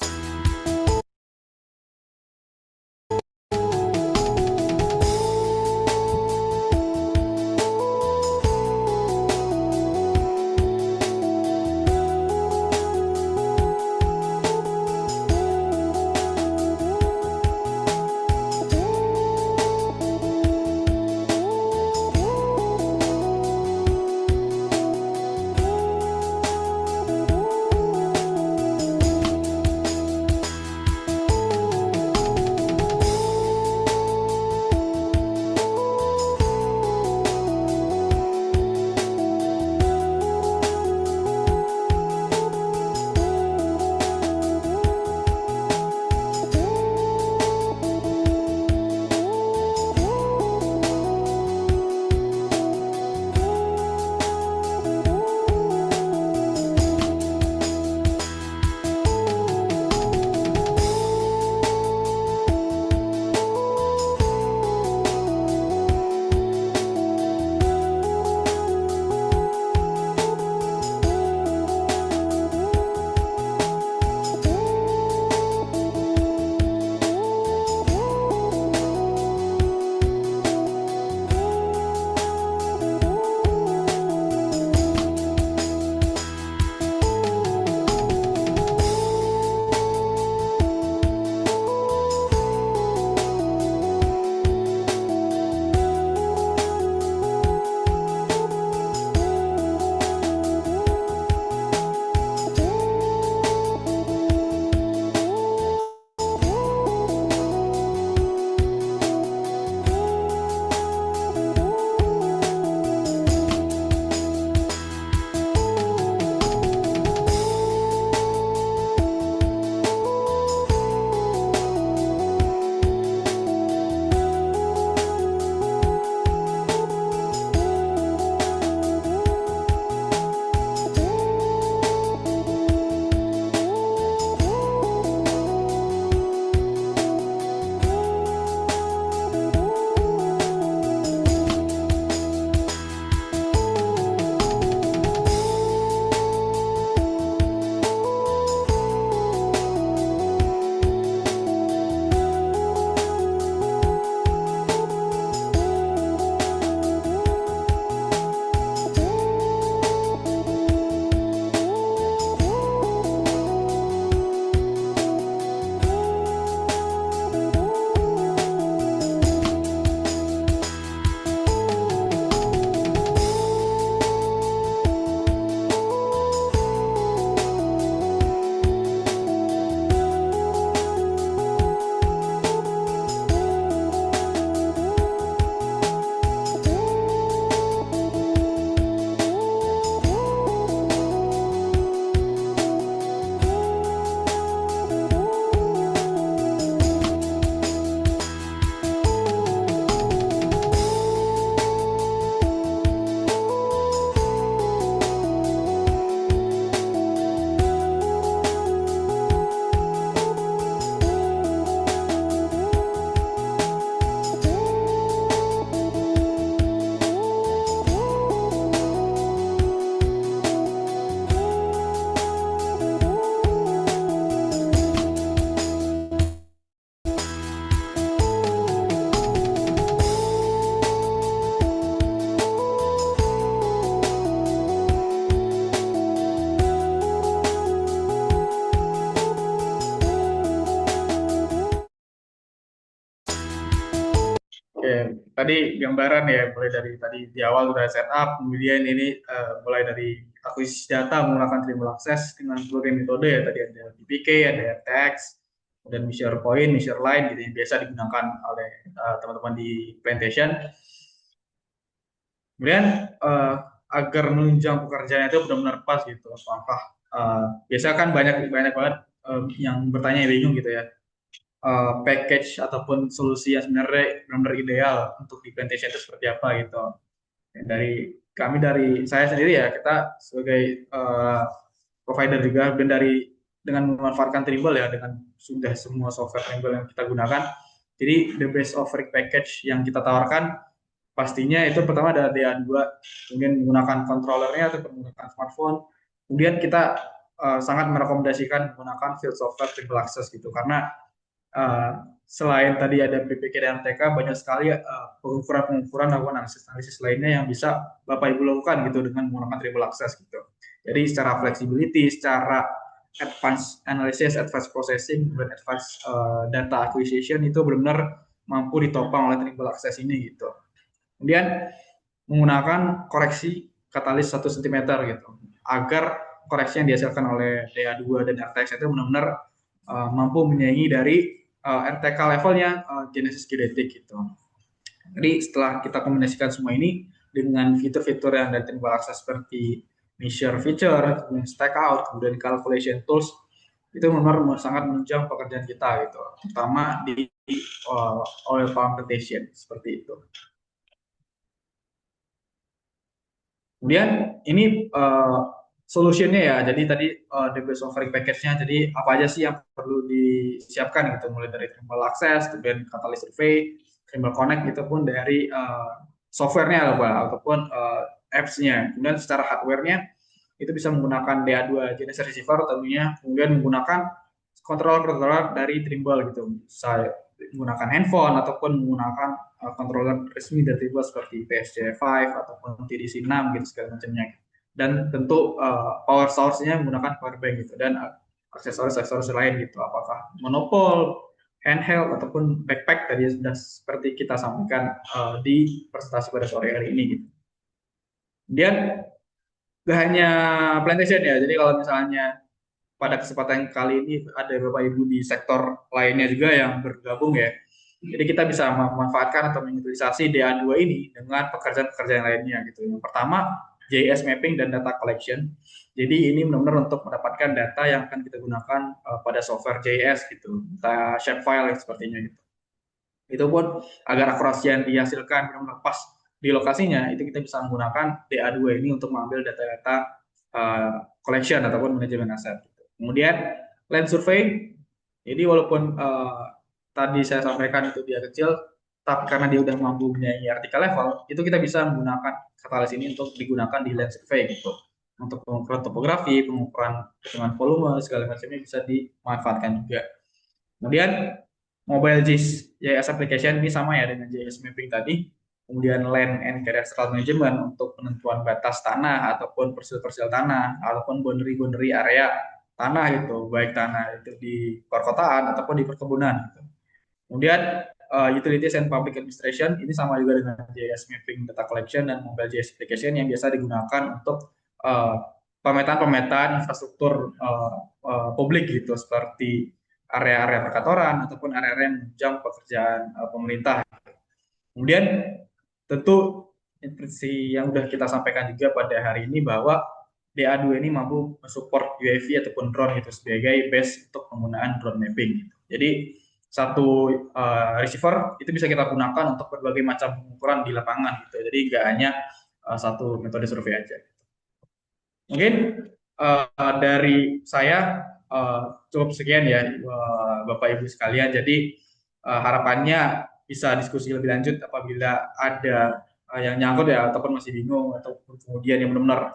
Oke, tadi gambaran ya, mulai dari tadi di awal udah setup, kemudian ini mulai dari akuisisi data menggunakan Trimble Access dengan berbagai metode ya, tadi ada PPK, ada RTX, kemudian measure point, measure line gitu yang biasa digunakan oleh teman-teman di plantation. Kemudian agar menunjang pekerjaan itu benar-benar pas gitu, apakah biasa kan banyak banyak banget yang bertanya yang bingung gitu ya, package ataupun solusi yang sebenarnya benar-benar ideal untuk di plantation itu seperti apa gitu. Dari kami, dari saya sendiri ya, kita sebagai provider juga, dan dengan memanfaatkan Trimble ya, dengan sudah semua software Trimble yang kita gunakan, jadi the best offering package yang kita tawarkan pastinya itu pertama ada DA2, kemudian menggunakan controllernya atau menggunakan smartphone. Kemudian kita sangat merekomendasikan menggunakan field software Trimble Access gitu, karena selain tadi ada PPK dan MTK, banyak sekali pengukuran maupun analisis lainnya yang bisa Bapak Ibu lakukan gitu dengan menggunakan Trimble Access gitu. Jadi secara flexibility, secara advanced analysis, advanced processing, dan advanced data acquisition itu benar-benar mampu ditopang oleh Trimble Access ini gitu. Kemudian menggunakan koreksi katalis 1 cm gitu, agar koreksi yang dihasilkan oleh DA2 dan RTX itu benar-benar mampu menyaingi dari RTK levelnya Genesis Geodetic gitu. Jadi setelah kita kombinasikan semua ini dengan fitur-fitur yang dari Trimble Access seperti measure feature, kemudian stack out, kemudian calculation tools, itu benar-benar sangat menunjang pekerjaan kita gitu, terutama di oil palm plantation seperti itu. Kemudian ini solutionnya ya, jadi tadi the best offering package-nya, jadi apa aja sih yang perlu disiapkan gitu, mulai dari Trimble Access, kemudian Catalyst Survey, Trimble Connect, itu pun dari software-nya ataupun apps-nya. Kemudian secara hardware-nya itu bisa menggunakan DA2 Genesis Receiver tentunya, kemudian menggunakan controller dari Trimble gitu, bisa menggunakan handphone ataupun menggunakan controller resmi dari Trimble seperti PSJ5 ataupun TDC6 gitu segala macamnya. Dan tentu power source-nya menggunakan power bank gitu, dan aksesoris-aksesoris lain gitu, apakah monopol, handheld ataupun backpack tadi sudah seperti kita sampaikan di presentasi pada sore hari ini gitu. Kemudian gak hanya plantation ya, jadi kalau misalnya pada kesempatan kali ini ada Bapak Ibu di sektor lainnya juga yang bergabung ya. Jadi kita bisa memanfaatkan atau mengutilisasi DA2 ini dengan pekerjaan-pekerjaan lainnya gitu. Yang pertama, JS mapping dan data collection. Jadi ini benar-benar untuk mendapatkan data yang akan kita gunakan pada software JS gitu, data shapefile sepertinya gitu. Itu pun agar akurasi yang dihasilkan benar-benar pas di lokasinya, itu kita bisa menggunakan DA2 ini untuk mengambil data-data collection ataupun manajemen aset. Kemudian land survey, jadi walaupun tadi saya sampaikan itu dia kecil, tapi karena dia udah mampu menyaingi artikel level, itu kita bisa menggunakan katalis ini untuk digunakan di land survey gitu. Untuk pengukuran topografi, pengukuran hitungan volume, segala macamnya bisa dimanfaatkan juga. Kemudian mobile JS application ini sama ya dengan JS mapping tadi. Kemudian land and cadastral management untuk penentuan batas tanah ataupun persil-persil tanah ataupun boundary area tanah gitu, baik tanah itu di perkotaan ataupun di perkebunan gitu. Kemudian utilities and public administration ini sama juga dengan JS mapping data collection dan mobile JS application yang biasa digunakan untuk pemetaan infrastruktur publik gitu, seperti area-area perkantoran ataupun area-area yang menunjang pekerjaan pemerintah. Kemudian tentu seperti yang sudah kita sampaikan juga pada hari ini, bahwa DA2 ini mampu mensupport UAV ataupun drone gitu sebagai base untuk penggunaan drone mapping gitu. Jadi satu receiver itu bisa kita gunakan untuk berbagai macam pengukuran di lapangan gitu. Jadi nggak hanya satu metode survei aja. Mungkin dari saya cukup sekian ya Bapak Ibu sekalian. Jadi harapannya bisa diskusi lebih lanjut apabila ada yang nyangkut ya, ataupun masih bingung, ataupun kemudian yang benar-benar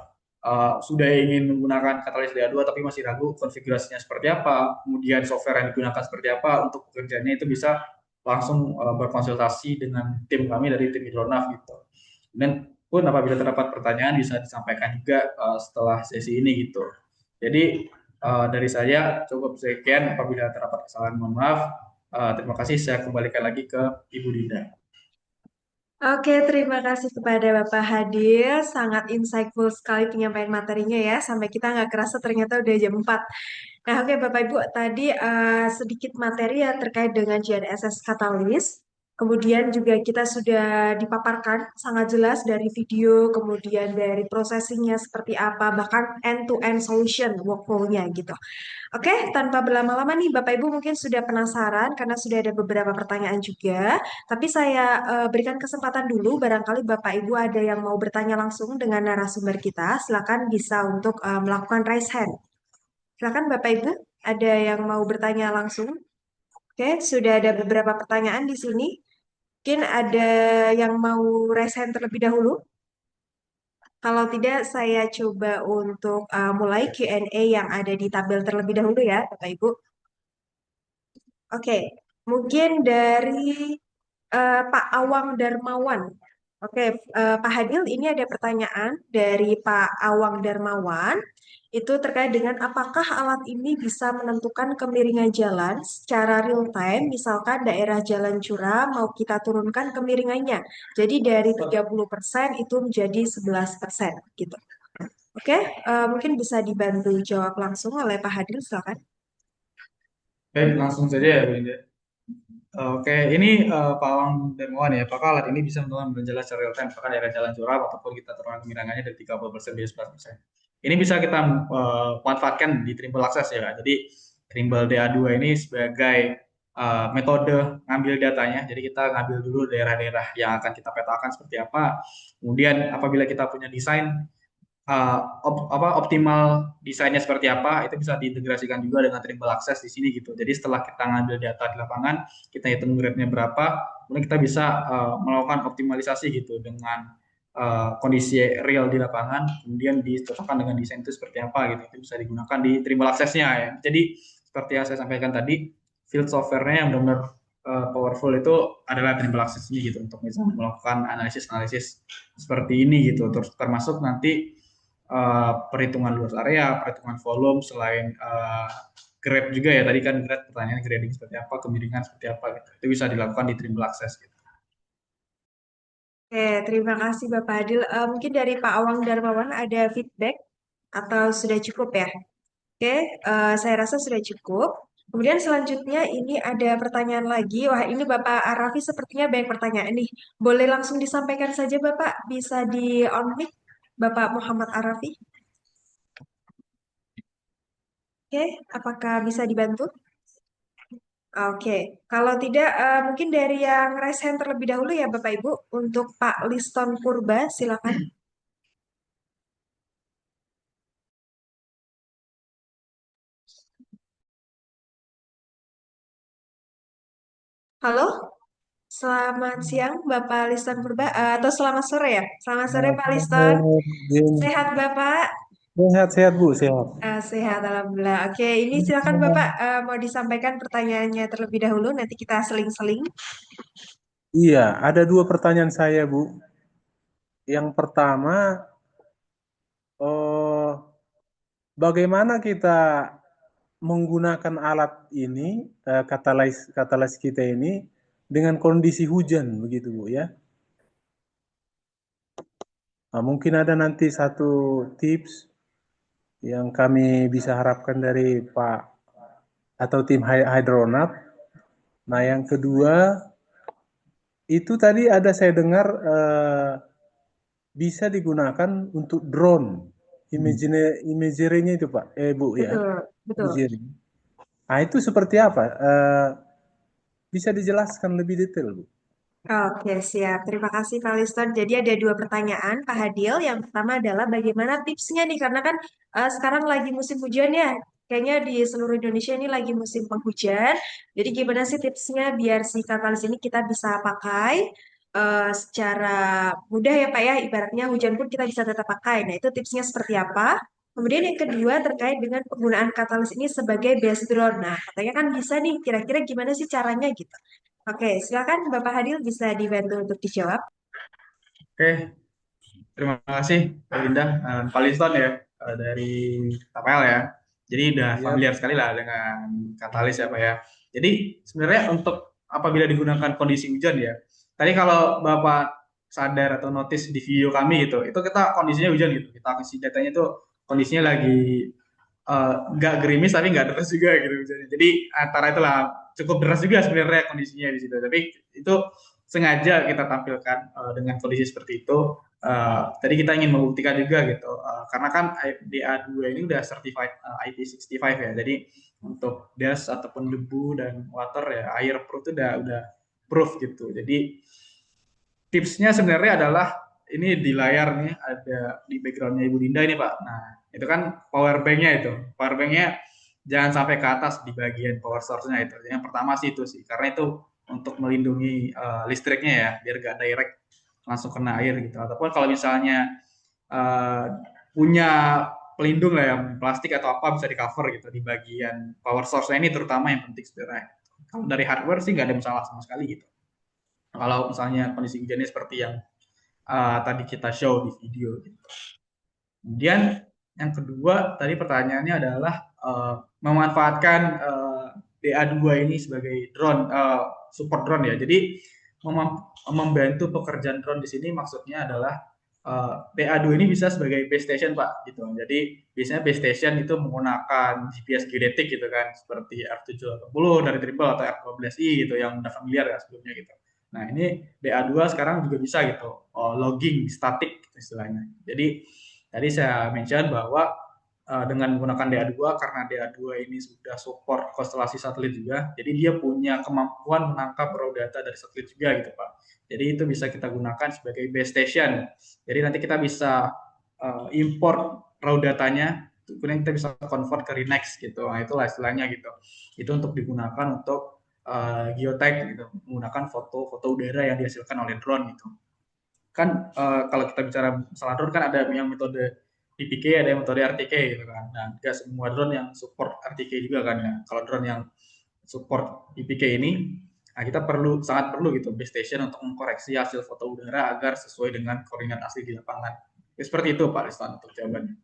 sudah ingin menggunakan katalis DA2 tapi masih ragu konfigurasinya seperti apa, kemudian software yang digunakan seperti apa untuk pekerjaannya, itu bisa langsung berkonsultasi dengan tim kami dari tim Hidronav gitu. Dan pun apabila terdapat pertanyaan bisa disampaikan juga setelah sesi ini gitu. Jadi dari saya cukup sekian, apabila terdapat kesalahan mohon maaf. Terima kasih, saya kembalikan lagi ke Ibu Dinda. Oke, terima kasih kepada Bapak Hadir. Sangat insightful sekali penyampaian materinya ya. Sampai kita nggak kerasa ternyata udah jam 4. Nah, oke Bapak Ibu, tadi sedikit materi ya terkait dengan GNSS Katalis. Kemudian juga kita sudah dipaparkan sangat jelas dari video, kemudian dari processingnya seperti apa, bahkan end-to-end solution workflow-nya gitu. Oke, tanpa berlama-lama nih Bapak Ibu mungkin sudah penasaran karena sudah ada beberapa pertanyaan juga. Tapi saya berikan kesempatan dulu, barangkali Bapak Ibu ada yang mau bertanya langsung dengan narasumber kita, silakan bisa untuk melakukan raise hand. Silakan Bapak Ibu, ada yang mau bertanya langsung? Oke, sudah ada beberapa pertanyaan di sini. Mungkin ada yang mau raise hand terlebih dahulu? Kalau tidak, saya coba untuk mulai Q&A yang ada di tabel terlebih dahulu ya, Bapak Ibu. Oke, mungkin dari Pak Awang Darmawan. Oke, Pak Hadil, ini ada pertanyaan dari Pak Awang Darmawan. Itu terkait dengan apakah alat ini bisa menentukan kemiringan jalan secara real time, misalkan daerah jalan curam mau kita turunkan kemiringannya. Jadi dari 30% itu menjadi 11% gitu. Oke, mungkin bisa dibantu jawab langsung oleh Pak Hadil, silakan. Oke, langsung saja ya, Bu Indah. Oke, ini Pak Awang Darmawan ya. Apakah alat ini bisa menentukan berjalan secara real time, apakah daerah jalan curam ataupun kita turunkan kemiringannya dari 30% menjadi 11%. Ini bisa kita manfaatkan di Trimble Access ya, Kak. Jadi Trimble DA2 ini sebagai metode ngambil datanya. Jadi kita ngambil dulu daerah-daerah yang akan kita petakan seperti apa. Kemudian apabila kita punya desain optimal desainnya seperti apa, itu bisa diintegrasikan juga dengan Trimble Access di sini gitu. Jadi setelah kita ngambil data di lapangan, kita hitung grade-nya berapa, kemudian kita bisa melakukan optimalisasi gitu dengan kondisi real di lapangan, kemudian dicocokkan dengan desain itu seperti apa gitu. Itu bisa digunakan di Trimble Access-nya ya. Jadi seperti yang saya sampaikan tadi, field software-nya yang benar-benar powerful itu adalah Trimble Access ini gitu untuk bisa melakukan analisis-analisis seperti ini gitu. Terus termasuk nanti perhitungan luas area, perhitungan volume, selain grade juga ya. Tadi kan grade pertanyaan grading seperti apa, kemiringan seperti apa gitu. Itu bisa dilakukan di Trimble Access gitu. Oke, terima kasih Bapak Adil. Mungkin dari Pak Awang Darmawan ada feedback atau sudah cukup ya? Oke, saya rasa sudah cukup. Kemudian selanjutnya ini ada pertanyaan lagi. Wah, ini Bapak Arafi sepertinya banyak pertanyaan nih. Boleh langsung disampaikan saja Bapak, bisa di on mic Bapak Muhammad Arafi. Oke, apakah bisa dibantu? Oke, kalau tidak mungkin dari yang raise hand terlebih dahulu ya Bapak Ibu. Untuk Pak Liston Purba, silakan. Halo, selamat siang Bapak Liston Purba, atau selamat sore ya? Selamat sore Pak Liston. Sehat Bapak? Sehat-sehat Bu, sehat. Sehat, Alhamdulillah. Oke, ini silakan Bapak mau disampaikan pertanyaannya terlebih dahulu, nanti kita seling-seling. Iya, ada dua pertanyaan saya Bu. Yang pertama, oh, bagaimana kita menggunakan alat ini, katalis kita ini dengan kondisi hujan begitu Bu ya? Nah, mungkin ada nanti satu tips yang kami bisa harapkan dari Pak atau tim Hydronav. Nah, yang kedua, itu tadi ada saya dengar bisa digunakan untuk drone, imagery-nya itu Pak, Bu ya, Betul, betul. imagery. Nah itu seperti apa? Bisa dijelaskan lebih detail Bu? Oke, siap. Terima kasih Pak Liston. Jadi ada dua pertanyaan, Pak Hadil. Yang pertama adalah bagaimana tipsnya nih? Karena kan sekarang lagi musim hujan ya. Kayaknya di seluruh Indonesia ini lagi musim penghujan. Jadi gimana sih tipsnya biar si katalis ini kita bisa pakai secara mudah ya Pak ya. Ibaratnya hujan pun kita bisa tetap pakai. Nah itu tipsnya seperti apa? Kemudian yang kedua terkait dengan penggunaan katalis ini sebagai base drone. Nah katanya kan bisa nih, kira-kira gimana sih caranya gitu. Oke, silakan Bapak Hadil bisa dibantu untuk dijawab. Oke, terima kasih Pak Linda, Pak Liston ya dari KPL ya. Jadi udah familiar sekali lah dengan katalis ya Pak ya. Jadi sebenarnya untuk apabila digunakan kondisi hujan ya, tadi kalau Bapak sadar atau notice di video kami gitu, itu kita kondisinya hujan gitu, kita kasih datanya itu kondisinya lagi nggak gerimis tapi nggak deras juga gitu hujannya. Jadi antara itulah cukup deras juga sebenarnya kondisinya di situ. Tapi itu sengaja kita tampilkan dengan kondisi seperti itu. Tadi kita ingin membuktikan juga gitu, karena kan DA2 ini udah certified IP65 ya. Jadi untuk dust ataupun debu dan water ya air proof itu udah proof gitu. Jadi tipsnya sebenarnya adalah ini di layar nih ada di backgroundnya Ibu Dinda ini Pak. Nah itu kan power banknya itu, power banknya jangan sampai ke atas di bagian power source-nya itu. Yang pertama sih itu sih, karena itu untuk melindungi listriknya ya, biar gak direct langsung kena air gitu. Ataupun kalau misalnya uh, punya pelindung lah yang plastik atau apa bisa di cover gitu di bagian power source-nya ini terutama yang penting sebenarnya. Kalau dari hardware sih nggak ada masalah sama sekali gitu. Kalau misalnya kondisi hujannya seperti yang tadi kita show di video gitu. Kemudian yang kedua tadi pertanyaannya adalah memanfaatkan DA2 ini sebagai drone support drone ya. Jadi membantu pekerjaan drone di sini maksudnya adalah DA2 ini bisa sebagai base station Pak gitu. Jadi biasanya base station itu menggunakan GPS geodetik gitu kan seperti R780 dari Trimble atau R12i gitu yang udah familiar ya sebelumnya gitu. Nah, ini DA2 sekarang juga bisa gitu, logging statik gitu istilahnya. Jadi tadi saya mention bahwa dengan menggunakan DA2 karena DA2 ini sudah support konstelasi satelit juga, jadi dia punya kemampuan menangkap raw data dari satelit juga gitu Pak. Jadi itu bisa kita gunakan sebagai base station. Jadi nanti kita bisa import raw datanya, kemudian kita bisa convert ke Renex gitu. Nah, itulah istilahnya gitu. Itu untuk digunakan untuk geotag gitu, menggunakan foto-foto udara yang dihasilkan oleh drone gitu. Kan kalau kita bicara masalah drone kan ada yang metode PPK, ada yang metode RTK gitu kan. Nah, nggak semua drone yang support RTK juga kan ya. Kalau drone yang support PPK ini, nah kita sangat perlu gitu base station untuk mengkoreksi hasil foto udara agar sesuai dengan koordinat asli di lapangan. Ya, seperti itu Pak Liston untuk jawabannya.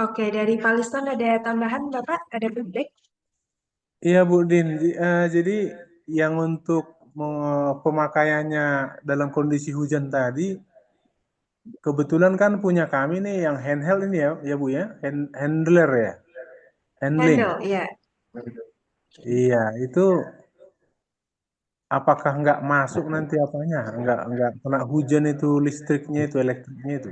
Oke, dari Pak Liston ada tambahan Bapak? Ada feedback? Iya Bu Din, jadi yang untuk pemakaiannya dalam kondisi hujan tadi, kebetulan kan punya kami nih yang handheld ini ya Bu ya, handler ya, handling. Handle, ya. Iya, itu apakah nggak masuk nanti apanya? Nggak kena hujan itu listriknya itu, elektriknya itu.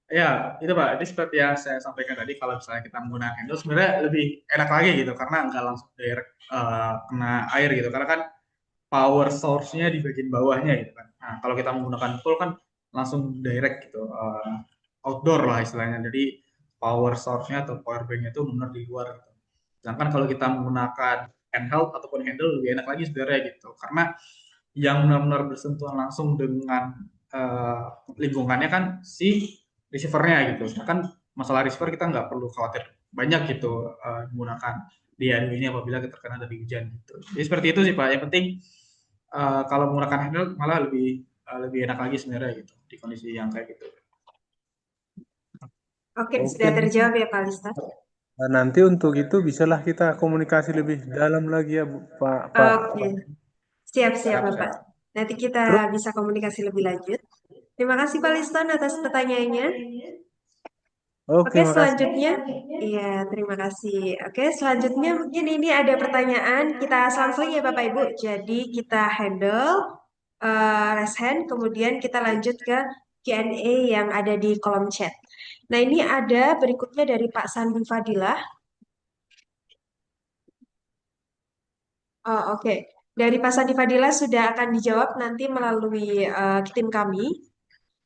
Ya, itu Pak. Jadi seperti yang saya sampaikan tadi, kalau misalnya kita menggunakan handle sebenarnya lebih enak lagi gitu, karena nggak langsung direct kena air gitu. Karena kan power source-nya di bagian bawahnya gitu kan. Nah, kalau kita menggunakan full kan langsung direct gitu, outdoor lah istilahnya. Jadi power source-nya atau power bank-nya itu benar di luar gitu. Sedangkan kalau kita menggunakan handheld ataupun handle lebih enak lagi sebenarnya gitu. Karena yang benar-benar bersentuhan langsung dengan lingkungannya kan si receiver-nya gitu. Sedangkan masalah receiver kita nggak perlu khawatir banyak gitu menggunakan DIY ini apabila terkena dari hujan gitu. Jadi seperti itu sih Pak. Yang penting kalau menggunakan handle malah lebih enak lagi sebenarnya gitu di kondisi yang kayak gitu. Oke, Oke. sudah terjawab ya Pak Liston. Nah, nanti untuk itu bisalah kita komunikasi lebih dalam lagi ya Bu, Pak. Oke, siap-siap Bapak. Siap. Nanti kita bisa komunikasi lebih lanjut. Terima kasih Pak Liston atas pertanyaannya. Oke, makasih. selanjutnya. Iya, terima kasih. Oke, selanjutnya mungkin ini ada pertanyaan. Kita selang-seling ya Bapak Ibu. Jadi kita handle raise hand, kemudian kita lanjut ke Q&A yang ada di kolom chat. Nah, ini ada berikutnya dari Pak Sandi Fadilah. Oh, oke. Dari Pak Sandi Fadilah sudah akan dijawab nanti melalui tim kami.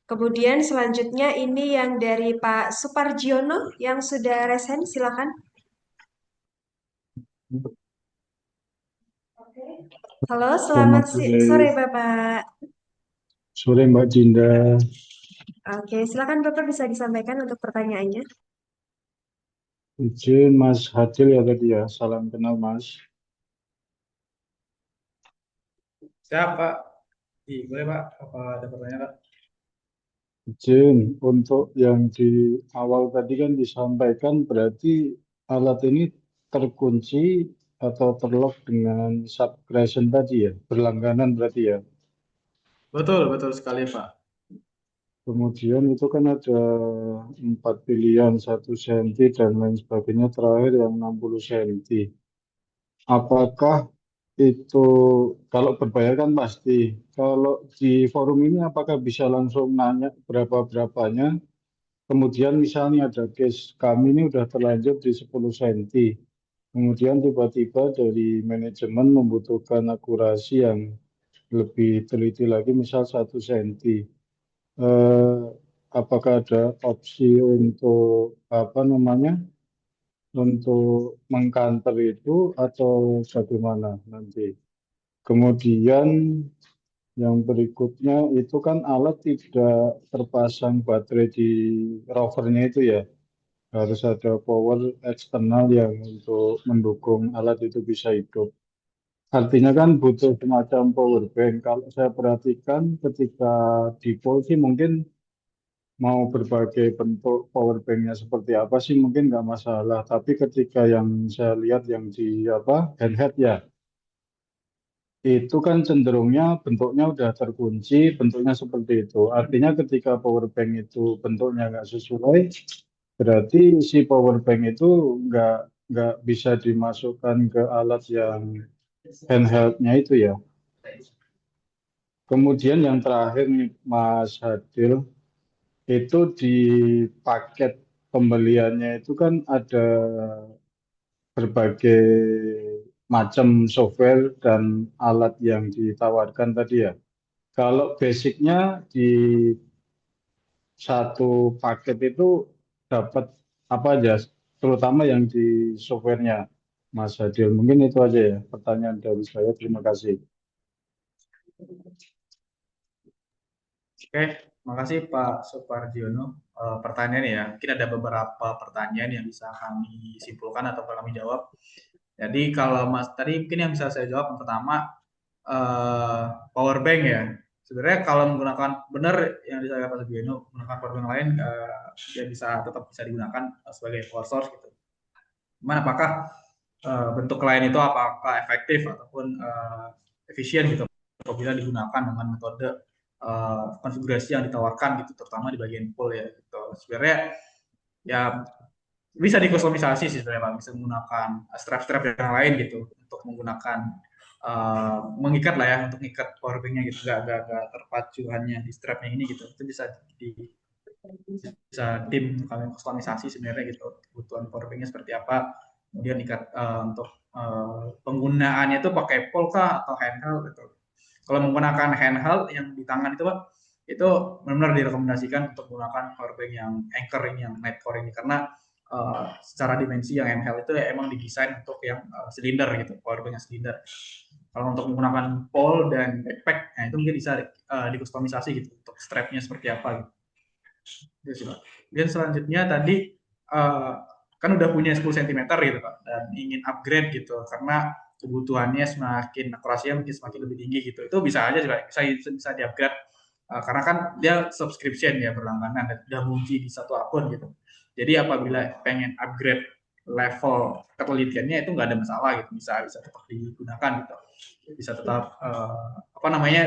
Kemudian selanjutnya ini yang dari Pak Suparjiono yang sudah resen, silakan. Halo, selamat sore Bapak. Sore Mbak Jinda. Oke, silakan Bapak bisa disampaikan untuk pertanyaannya. Izin Mas Hadil ya tadi ya. Salam kenal Mas. Siap Pak. Boleh Pak, apa ada pertanyaan Pak? Izin untuk yang di awal tadi kan disampaikan berarti alat ini terkunci atau terlog dengan subscription tadi ya, berlangganan berarti ya. Betul, betul sekali, Pak. Kemudian itu kan ada 4 pilihan, 1 senti dan lain sebagainya, terakhir yang 60 senti. Apakah itu kalau berbayar kan pasti. Kalau di forum ini apakah bisa langsung nanya berapa-berapanya? Kemudian misalnya ada case kami ini udah terlanjur di 10 senti. Kemudian tiba-tiba dari manajemen membutuhkan akurasi yang lebih teliti lagi, misal 1 senti. Eh, apakah ada opsi untuk apa namanya, untuk mengcounter itu atau bagaimana nanti? Kemudian yang berikutnya itu kan alat tidak terpasang baterai di rovernya itu ya, harus ada power eksternal yang untuk mendukung alat itu bisa hidup. Artinya kan butuh semacam power bank. Kalau saya perhatikan ketika di Polsi mungkin mau berbagai bentuk power banknya seperti apa sih mungkin nggak masalah. Tapi ketika yang saya lihat yang di apa handheld ya, itu kan cenderungnya bentuknya udah terkunci, bentuknya seperti itu. Artinya ketika power bank itu bentuknya nggak sesuai, berarti si power bank itu nggak nggak bisa dimasukkan ke alat yang handheldnya itu ya. Kemudian yang terakhir nih Mas Hadil, itu di paket pembeliannya itu kan ada berbagai macam software dan alat yang ditawarkan tadi ya. Kalau basicnya di satu paket itu dapat apa aja, terutama yang di softwarenya, Mas Hadil. Mungkin itu aja ya pertanyaan dari saya. Terima kasih. Oke, makasih Pak Supardiono. Pertanyaannya ya, mungkin ada beberapa pertanyaan yang bisa kami simpulkan atau kami jawab. Jadi kalau Mas tadi mungkin yang bisa saya jawab yang pertama power bank ya. Sebenarnya kalau menggunakan benar yang disampaikan Pak Supardiono menggunakan power bank lain ya bisa tetap bisa digunakan sebagai power source gitu. Cuman apakah bentuk lain itu apakah efektif ataupun efisien gitu apabila digunakan dengan metode konfigurasi yang ditawarkan gitu, terutama di bagian pool ya gitu. Sebenarnya ya bisa dikustomisasi sih sebenarnya Pak, bisa menggunakan strap-strap yang lain gitu untuk menggunakan mengikat lah ya, untuk mengikat powerbanknya gitu, gak terpacu hanya di strapnya ini gitu. Itu bisa tim kami kustomisasi sebenarnya gitu, kebutuhan powerbanknya seperti apa, kemudian ikat untuk penggunaannya itu pakai pool kah atau handheld gitu. Kalau menggunakan handheld yang di tangan itu Pak, itu benar-benar direkomendasikan untuk menggunakan powerbank yang Anker ini, yang Nightcore ini, karena secara dimensi yang handheld itu ya emang didesain untuk yang silinder gitu, powerbank yang silinder. Kalau untuk menggunakan pole dan backpack, nah itu mungkin bisa dikustomisasi gitu untuk strapnya seperti apa gitu. Itu sih Pak. Dan selanjutnya tadi kan udah punya 10 cm gitu Pak, dan ingin upgrade gitu karena kebutuhannya semakin akurasinya mungkin semakin lebih tinggi gitu. Itu bisa aja juga bisa di-upgrade karena kan dia subscription ya, berlangganan dan udah mengunci di satu akun gitu. Jadi apabila pengen upgrade level ketelitiannya itu nggak ada masalah gitu, bisa tetap digunakan gitu. Bisa tetap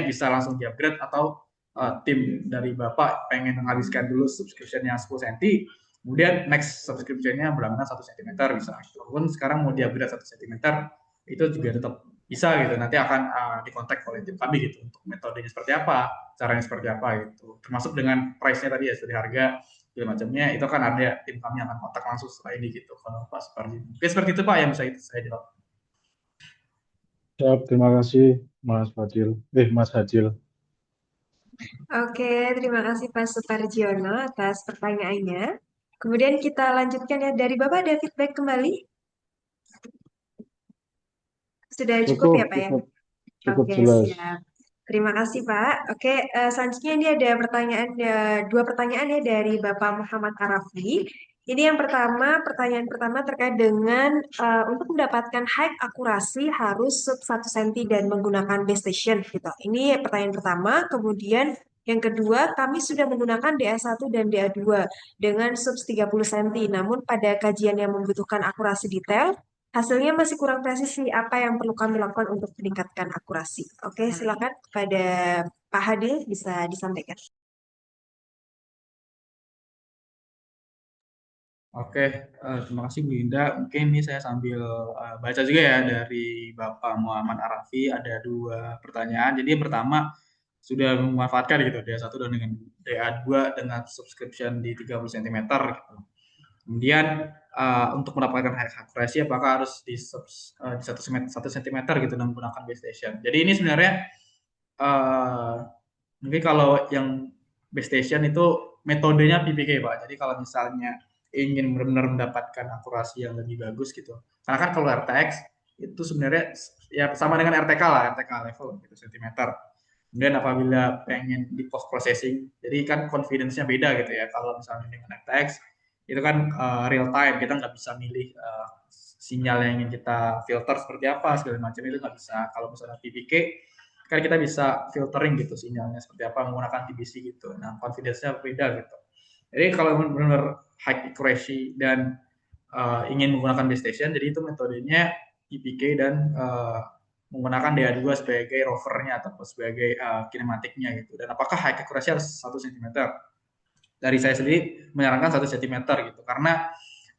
bisa langsung di-upgrade atau tim dari Bapak pengen menghabiskan dulu subscription yang 10 cm, kemudian next subscription-nya berlangganan 1 cm bisa. Walaupun sekarang mau di-upgrade 1 cm, itu juga tetap bisa gitu. Nanti akan dikontak oleh tim kami gitu untuk metodenya seperti apa, caranya seperti apa gitu. Termasuk dengan price-nya tadi ya, dari harga segala macamnya, itu kan ada tim kami akan kontak langsung setelah ini gitu. Kalau Pak seperti itu. Oke, seperti itu Pak yang bisa saya jawab. Siap, terima kasih Mas Fadil. Mas Hadil. Oke, terima kasih Pak Supardiono atas pertanyaannya. Kemudian kita lanjutkan ya, dari Bapak ada feedback kembali? Sudah cukup ya Pak ya? Cukup Oke, jelas. siap. Terima kasih Pak. Oke, selanjutnya ini ada pertanyaan, dua pertanyaan ya dari Bapak Muhammad Arafi. Ini yang pertama, pertanyaan pertama terkait dengan untuk mendapatkan high akurasi harus sub 1 cm dan menggunakan base station gitu. Ini pertanyaan pertama. Kemudian yang kedua, kami sudah menggunakan DA1 dan DA2 dengan sub 30 cm. Namun pada kajian yang membutuhkan akurasi detail, Hasilnya masih kurang presis sih apa yang perlu kami lakukan untuk meningkatkan akurasi. Oke, silakan kepada Pak Hadil bisa disampaikan. Oke, terima kasih Bu Indah. Mungkin ini saya sambil baca juga ya dari Bapak Muhammad Arafi ada dua pertanyaan. Jadi yang pertama sudah memanfaatkan gitu DA1 dan dengan DA2 dengan subscription di 30 cm gitu. Kemudian untuk mendapatkan high accuracy apakah harus di 1 cm gitu dengan menggunakan base station. Jadi ini sebenarnya eh, mungkin kalau yang base station itu metodenya PPK Pak. Jadi kalau misalnya ingin benar-benar mendapatkan akurasi yang lebih bagus gitu. Karena kan kalau RTX itu sebenarnya ya sama dengan RTK lah, RTK level gitu cm. Kemudian apabila pengen di post processing, jadi kan confidence-nya beda gitu ya. Kalau misalnya dengan RTX itu kan real time, kita nggak bisa milih sinyal yang ingin kita filter seperti apa segala macam itu nggak bisa. Kalau misalnya PPK kan kita bisa filtering gitu sinyalnya seperti apa menggunakan TBC gitu. Nah, confidence-nya beda gitu. Jadi kalau benar-benar high accuracy dan ingin menggunakan base station, jadi itu metodenya PPK dan menggunakan DA2 sebagai rovernya atau sebagai kinematiknya gitu. Dan apakah high accuracy harus 1 cm? Dari saya sendiri menyarankan 1 cm gitu. Karena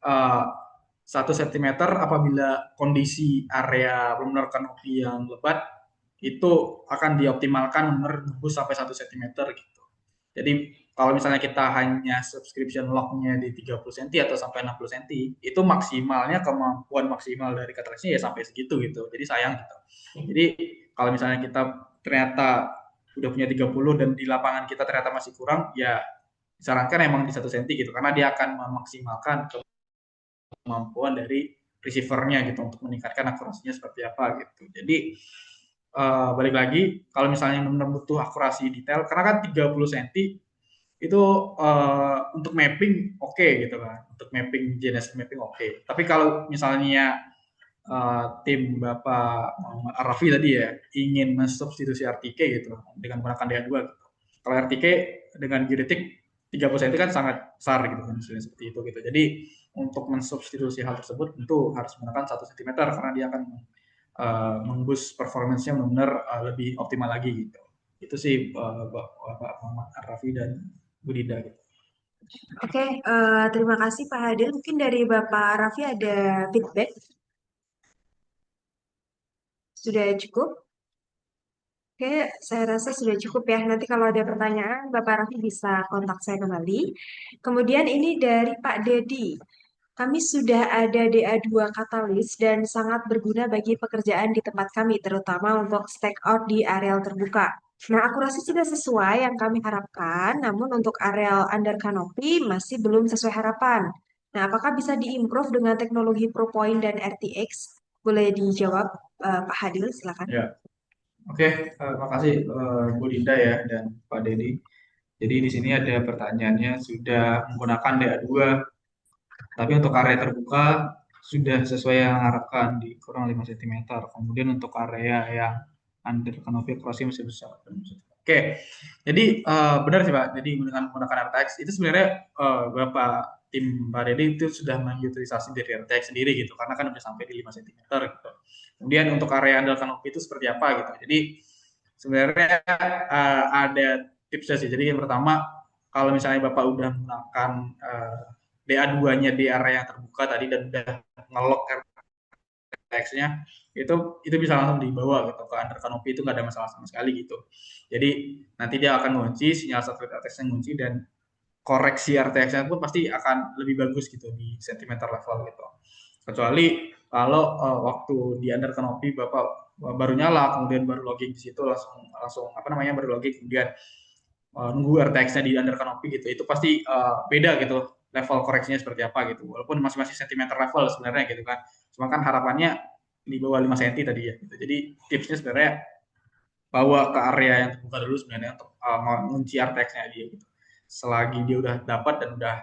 1 cm apabila kondisi area benar-benar kanopi yang lebat itu akan dioptimalkan menembus sampai 1 cm gitu. Jadi kalau misalnya kita hanya subscription lock-nya di 30 cm atau sampai 60 cm, itu maksimalnya kemampuan maksimal dari katalysnya ya sampai segitu gitu. Jadi sayang gitu. Jadi kalau misalnya kita ternyata udah punya 30 dan di lapangan kita ternyata masih kurang, ya disarankan emang di 1 cm gitu karena dia akan memaksimalkan kemampuan dari receivernya gitu untuk meningkatkan akurasinya seperti apa gitu. Jadi balik lagi kalau misalnya benar butuh akurasi detail karena kan 30 cm itu untuk mapping oke gitu kan. Untuk mapping GNS mapping oke. Tapi kalau misalnya tim Bapak Muhammad Arafi tadi ya ingin mensubstitusi RTK gitu dengan menggunakan DA2 gitu. Kalau RTK dengan geodetik 30 cm kan sangat besar gitu kan seperti itu gitu. Jadi untuk mensubstitusi hal tersebut tentu harus menggunakan 1 cm karena dia akan memboost performance-nya benar-benar lebih optimal lagi gitu. Itu sih Bapak Muhammad Arafi dan Bu Dida gitu. Oke, terima kasih Pak Hadil. Mungkin dari Bapak Raffi ada feedback. Sudah cukup? Oke, saya rasa sudah cukup ya. Nanti kalau ada pertanyaan, Bapak Raffi bisa kontak saya kembali. Kemudian ini dari Pak Dedi. Kami sudah ada DA2 katalis dan sangat berguna bagi pekerjaan di tempat kami, terutama untuk stack out di areal terbuka. Nah, akurasi sudah sesuai yang kami harapkan, namun untuk areal under canopy masih belum sesuai harapan. Nah, apakah bisa diimprove dengan teknologi ProPoint dan RTX? Boleh dijawab, Pak Hadil, silakan. Ya, oke, makasih Bu Dinda ya dan Pak Dedi. Jadi di sini ada pertanyaannya sudah menggunakan DA2, tapi untuk area terbuka sudah sesuai yang harapkan di kurang 5 cm. Kemudian untuk area yang under canopy crossing masih besar. Oke, jadi benar sih Pak. Jadi dengan menggunakan RTX itu sebenarnya Bapak tim Pak Dedi itu sudah mengutilisasi dari RTX sendiri gitu, karena kan udah sampai di 5 cm gitu. Kemudian untuk area under canopy itu seperti apa gitu. Jadi sebenarnya ada tipsnya sih. Jadi yang pertama, kalau misalnya Bapak udah menggunakan DA2-nya di area yang terbuka tadi dan udah ngelok RTX-nya, itu bisa langsung dibawa gitu ke under canopy, itu nggak ada masalah sama sekali gitu. Jadi nanti dia akan ngunci, sinyal satelit RTX-nya ngunci, dan koreksi RTX-nya pun pasti akan lebih bagus gitu di centimeter level gitu. Kecuali kalau waktu di under canopy Bapak baru nyala, kemudian baru login di situ langsung apa namanya baru login, kemudian nunggu RTX-nya di under canopy gitu, itu pasti beda gitu level koreksinya seperti apa gitu, walaupun masih centimeter level sebenarnya gitu kan, cuma kan harapannya di bawah 5 cm tadi ya gitu. Jadi tipsnya sebenarnya bawa ke area yang terbuka dulu sebenarnya untuk mengunci RTX-nya dia gitu. Selagi dia udah dapat dan udah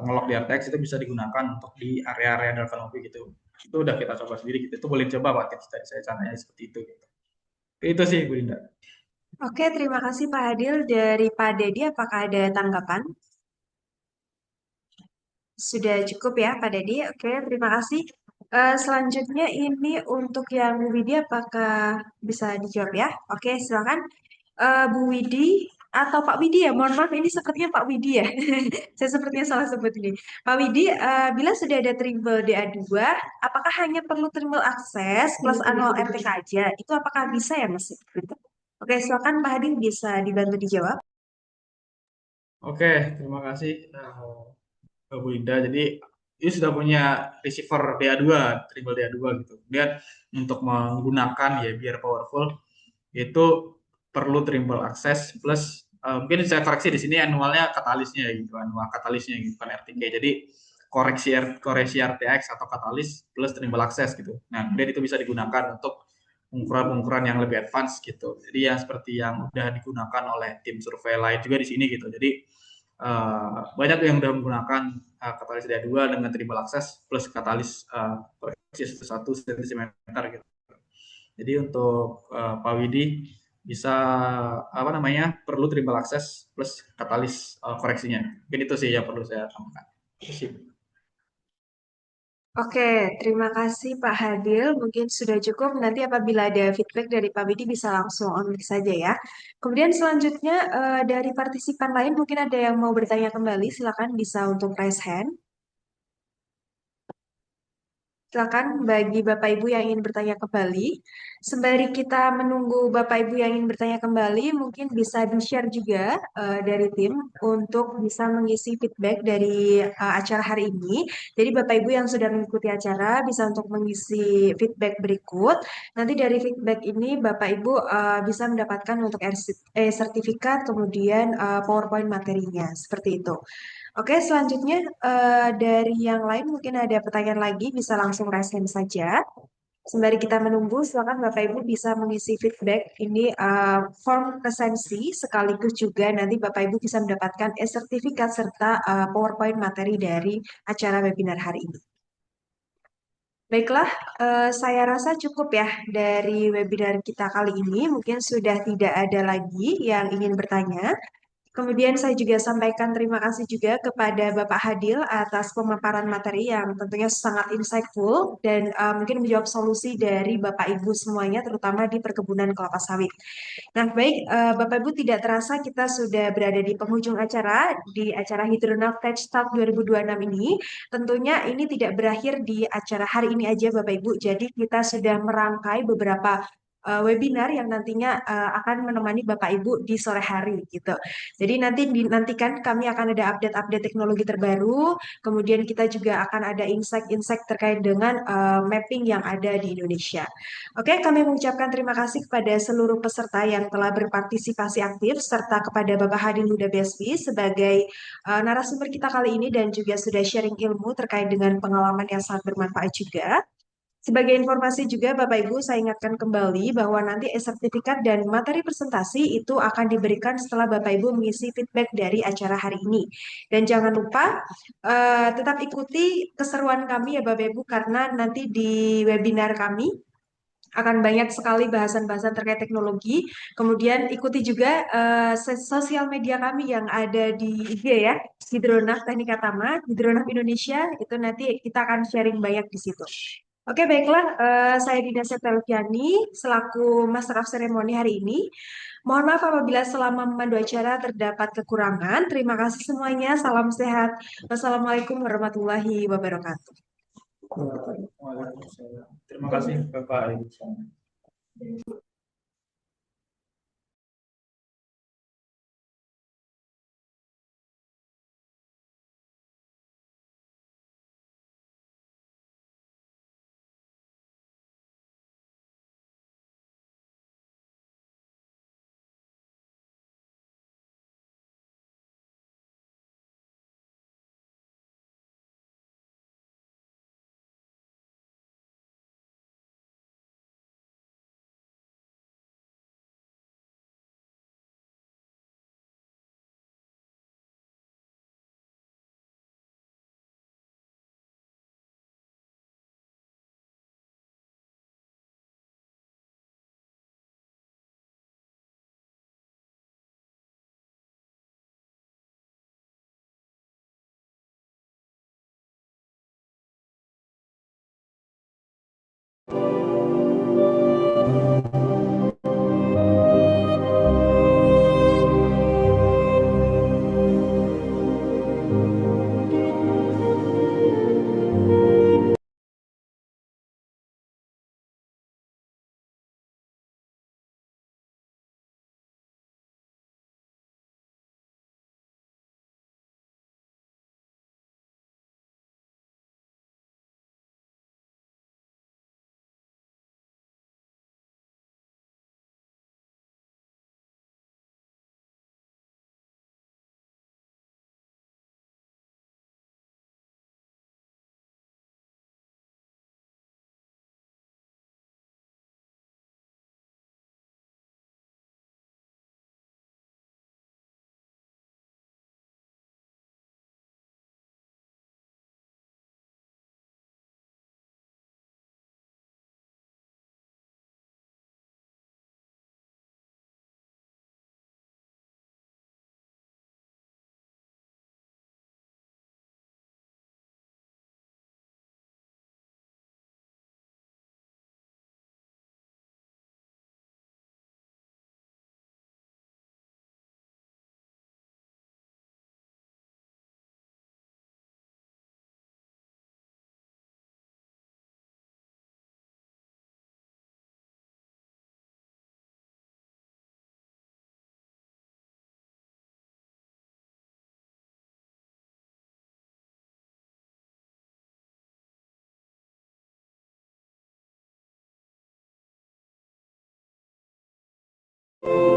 ngelok di RTX, itu bisa digunakan untuk di area-area under canopy gitu. Itu udah kita coba sendiri gitu. Itu boleh coba Pak, tips dari saya caranya seperti itu gitu. Itu sih Bu Linda. Oke, terima kasih Pak Hadil. Dari Pak Dedi, apakah ada tanggapan? Sudah cukup ya Pak Dedi? Oke, terima kasih. Selanjutnya ini untuk yang Bu Widi, apakah bisa dijawab ya? Oke, silakan. Bu Widi atau Pak Widi ya? Mohon maaf, ini sepertinya Pak Widi ya. Saya sepertinya salah sebut ini. Pak Widi, bila sudah ada triple DA2, apakah hanya perlu triple akses plus annual RTK aja? Itu apakah bisa ya, Mas? Oke, silakan Pak Hadi bisa dibantu dijawab. Oke, terima kasih Bu Ida. Jadi ini sudah punya receiver DA2, triple DA2 gitu. Kemudian untuk menggunakan ya biar powerful itu perlu triple access plus mungkin saya koreksi di sini anualnya katalisnya gitu, anual katalisnya gitu kan RTK. Jadi koreksi RTX atau katalis plus triple access gitu. Nah, kemudian itu bisa digunakan untuk pengukuran-pengukuran yang lebih advance gitu. Jadi yang seperti yang udah digunakan oleh tim survei lain juga di sini gitu. Jadi banyak yang udah menggunakan katalis DA2 dengan triple access plus katalis koreksi 1 cm gitu. Jadi untuk Pak Widi bisa apa namanya perlu triple access plus katalis koreksinya. Mungkin itu sih yang perlu saya tambahkan. Terima Oke, terima kasih Pak Hadil. Mungkin sudah cukup. Nanti apabila ada feedback dari Pak Widi bisa langsung on mic saja ya. Kemudian selanjutnya dari partisipan lain mungkin ada yang mau bertanya kembali. Silakan bisa untuk raise hand. Silakan bagi Bapak Ibu yang ingin bertanya kembali. Sembari kita menunggu Bapak Ibu yang ingin bertanya kembali, mungkin bisa di-share juga dari tim untuk bisa mengisi feedback dari acara hari ini. Jadi Bapak Ibu yang sudah mengikuti acara bisa untuk mengisi feedback berikut. Nanti dari feedback ini Bapak Ibu bisa mendapatkan untuk sertifikat, kemudian PowerPoint materinya, seperti itu. Oke, selanjutnya dari yang lain mungkin ada pertanyaan lagi, bisa langsung raise hand saja. Sembari kita menunggu, silakan Bapak Ibu bisa mengisi feedback ini form resensi, sekaligus juga nanti Bapak Ibu bisa mendapatkan e-sertifikat serta PowerPoint materi dari acara webinar hari ini. Baiklah, saya rasa cukup ya dari webinar kita kali ini. Mungkin sudah tidak ada lagi yang ingin bertanya. Kemudian saya juga sampaikan terima kasih juga kepada Bapak Hadil atas pemaparan materi yang tentunya sangat insightful dan mungkin menjawab solusi dari Bapak Ibu semuanya, terutama di perkebunan kelapa sawit. Nah, baik Bapak Ibu, tidak terasa kita sudah berada di penghujung acara, di acara Hidronav Tech Talk 2026 ini. Tentunya ini tidak berakhir di acara hari ini aja Bapak Ibu, jadi kita sudah merangkai beberapa webinar yang nantinya akan menemani Bapak Ibu di sore hari gitu. Jadi nanti dinantikan kami akan ada update-update teknologi terbaru, kemudian kita juga akan ada insight-insight terkait dengan mapping yang ada di Indonesia. Oke, kami mengucapkan terima kasih kepada seluruh peserta yang telah berpartisipasi aktif, serta kepada Bapak Hadi Huda BSP sebagai narasumber kita kali ini dan juga sudah sharing ilmu terkait dengan pengalaman yang sangat bermanfaat juga. Sebagai informasi juga Bapak Ibu, saya ingatkan kembali bahwa nanti e-sertifikat dan materi presentasi itu akan diberikan setelah Bapak Ibu mengisi feedback dari acara hari ini. Dan jangan lupa tetap ikuti keseruan kami ya Bapak Ibu, karena nanti di webinar kami akan banyak sekali bahasan-bahasan terkait teknologi. Kemudian ikuti juga sosial media kami yang ada di IG ya, Hidronav Teknik Tama, Hidronav Indonesia, itu nanti kita akan sharing banyak di situ. Oke, baiklah, saya Dina Septelviani selaku Master of Ceremony hari ini. Mohon maaf apabila selama memandu acara terdapat kekurangan. Terima kasih semuanya, salam sehat. Wassalamualaikum warahmatullahi wabarakatuh. Waalaikumsalam. Terima kasih Bapak Ibu. Oke.